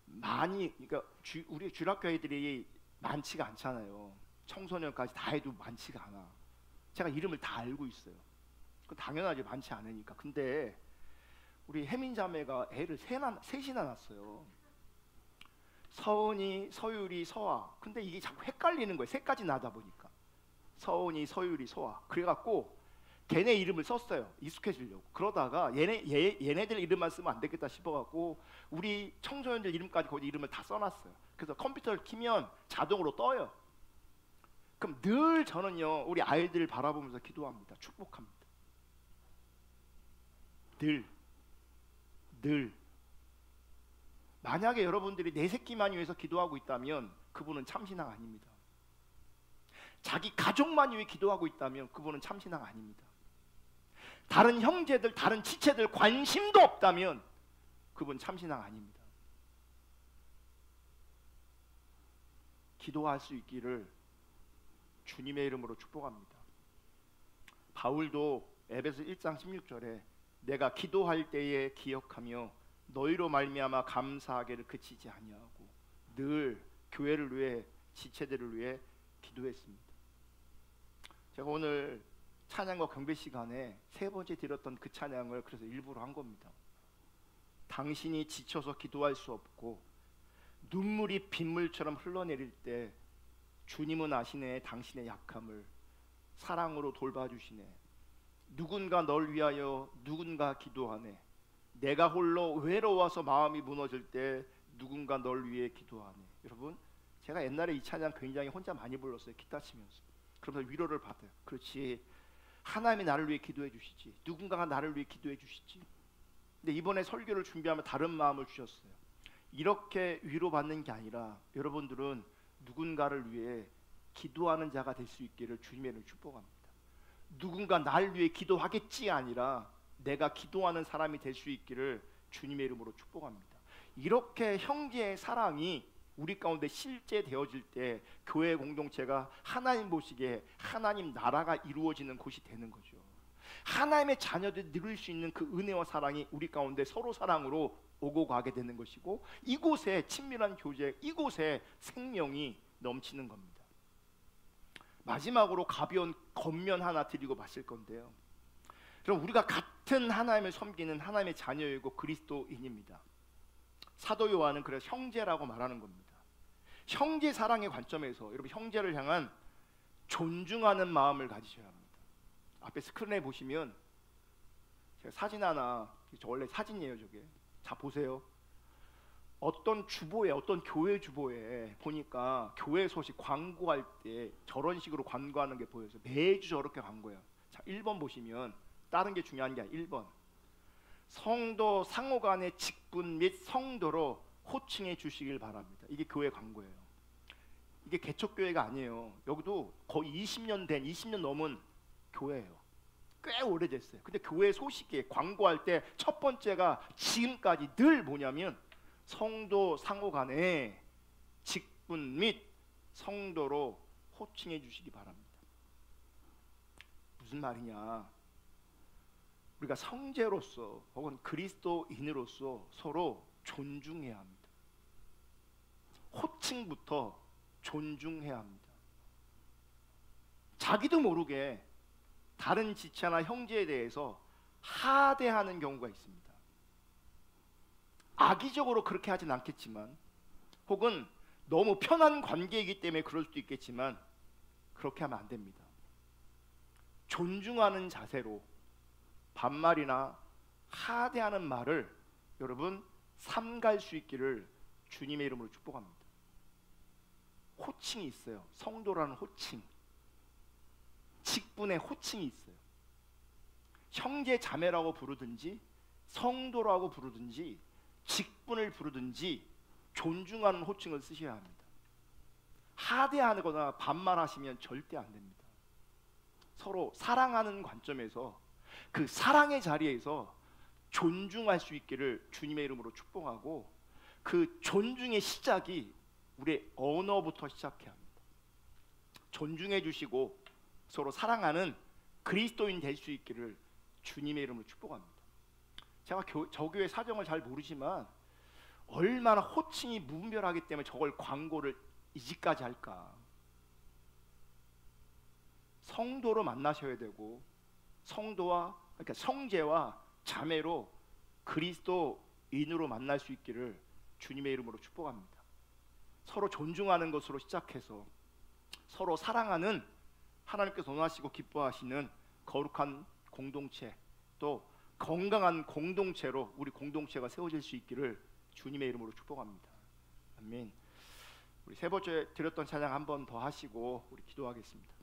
그러니까 우리 주일학교 아이들이 많지가 않잖아요. 청소년까지 다 해도 많지가 않아. 제가 이름을 다 알고 있어요. 그건 당연하지, 많지 않으니까. 근데 우리 혜민 자매가 애를 셋이나 낳았어요. 서은이, 서율이, 서아. 근데 이게 자꾸 헷갈리는 거예요. 셋까지 낳다 보니까. 서은이, 서율이, 서아. 그래갖고 걔네 이름을 썼어요. 익숙해지려고. 그러다가 얘네들 이름만 쓰면 안 되겠다 싶어갖고 우리 청소년들 이름까지 거기 이름을 다 써놨어요. 그래서 컴퓨터를 키면 자동으로 떠요. 그럼 늘 저는요, 우리 아이들을 바라보면서 기도합니다. 축복합니다. 늘. 만약에 여러분들이 내 새끼만 위해서 기도하고 있다면 그분은 참신앙 아닙니다. 자기 가족만 위해 기도하고 있다면 그분은 참신앙 아닙니다. 다른 형제들, 다른 지체들 관심도 없다면 그분 참신앙 아닙니다. 기도할 수 있기를 주님의 이름으로 축복합니다. 바울도 에베소 1장 16절에 내가 기도할 때에 기억하며 너희로 말미암아 감사하기를 그치지 아니하고 늘 교회를 위해, 지체들을 위해 기도했습니다. 제가 오늘 찬양과 경배 시간에 세 번째 드렸던 그 찬양을 그래서 일부러 한 겁니다. 당신이 지쳐서 기도할 수 없고 눈물이 빗물처럼 흘러내릴 때 주님은 아시네 당신의 약함을 사랑으로 돌봐주시네. 누군가 널 위하여 누군가 기도하네. 내가 홀로 외로워서 마음이 무너질 때 누군가 널 위해 기도하네. 여러분, 제가 옛날에 이 찬양 굉장히 혼자 많이 불렀어요. 기타 치면서. 그러면서 위로를 받아요. 그렇지, 하나님이 나를 위해 기도해 주시지, 누군가가 나를 위해 기도해 주시지. 근데 이번에 설교를 준비하면 다른 마음을 주셨어요. 이렇게 위로받는 게 아니라 여러분들은 누군가를 위해 기도하는 자가 될 수 있기를 주님의 이름으로 축복합니다. 누군가 날 위해 기도하겠지 아니라 내가 기도하는 사람이 될 수 있기를 주님의 이름으로 축복합니다. 이렇게 형제의 사랑이 우리 가운데 실제 되어질 때 교회 공동체가 하나님 보시기에 하나님 나라가 이루어지는 곳이 되는 거죠. 하나님의 자녀들이 누릴 수 있는 그 은혜와 사랑이 우리 가운데 서로 사랑으로 오고 가게 되는 것이고 이곳에 친밀한 교제, 이곳에 생명이 넘치는 겁니다. 마지막으로 가벼운 겉면 하나 드리고 마칠 건데요. 그럼 우리가 같은 하나님을 섬기는 하나님의 자녀이고 그리스도인입니다. 사도 요한은 그래서 형제라고 말하는 겁니다. 형제 사랑의 관점에서 여러분 형제를 향한 존중하는 마음을 가지셔야 합니다. 앞에 스크린에 보시면 제가 사진 하나, 저 원래 사진이에요 저게. 자 보세요. 어떤 주보에, 어떤 교회 주보에 보니까 교회 소식 광고할 때 저런 식으로 광고하는 게 보여서 매주 저렇게 광고해요. 자 1번 보시면 다른 게 중요한 게 아니라 1번 성도 상호 간의 직분 및 성도로 호칭해 주시길 바랍니다. 이게 교회 광고예요. 이게 개척교회가 아니에요. 여기도 거의 20년 넘은 교회예요. 꽤 오래됐어요. 근데 교회 소식에 광고할 때 첫 번째가 지금까지 늘 뭐냐면 성도 상호 간에 직분 및 성도로 호칭해 주시기 바랍니다. 무슨 말이냐? 우리가 형제로서 혹은 그리스도인으로서 서로 존중해야 합니다. 호칭부터 존중해야 합니다. 자기도 모르게 다른 지체나 형제에 대해서 하대하는 경우가 있습니다. 악의적으로 그렇게 하진 않겠지만, 혹은 너무 편한 관계이기 때문에 그럴 수도 있겠지만, 그렇게 하면 안 됩니다. 존중하는 자세로 반말이나 하대하는 말을 여러분 삼갈 수 있기를 주님의 이름으로 축복합니다. 호칭이 있어요. 성도라는 호칭, 직분의 호칭이 있어요. 형제 자매라고 부르든지 성도라고 부르든지 직분을 부르든지 존중하는 호칭을 쓰셔야 합니다. 하대하거나 반말하시면 절대 안 됩니다. 서로 사랑하는 관점에서 그 사랑의 자리에서 존중할 수 있기를 주님의 이름으로 축복하고, 그 존중의 시작이 우리의 언어부터 시작해야 합니다. 존중해 주시고 서로 사랑하는 그리스도인 될 수 있기를 주님의 이름으로 축복합니다. 제가 저 교회 사정을 잘 모르지만 얼마나 호칭이 무분별하기 때문에 저걸 광고를 이지까지 할까. 성도로 만나셔야 되고, 성도와, 그러니까 형제와 자매로 그리스도인으로 만날 수 있기를 주님의 이름으로 축복합니다. 서로 존중하는 것으로 시작해서 서로 사랑하는, 하나님께서 원하시고 기뻐하시는 거룩한 공동체, 또 건강한 공동체로 우리 공동체가 세워질 수 있기를 주님의 이름으로 축복합니다. 아멘. 우리 세 번째 드렸던 찬양 한 번 더 하시고 우리 기도하겠습니다.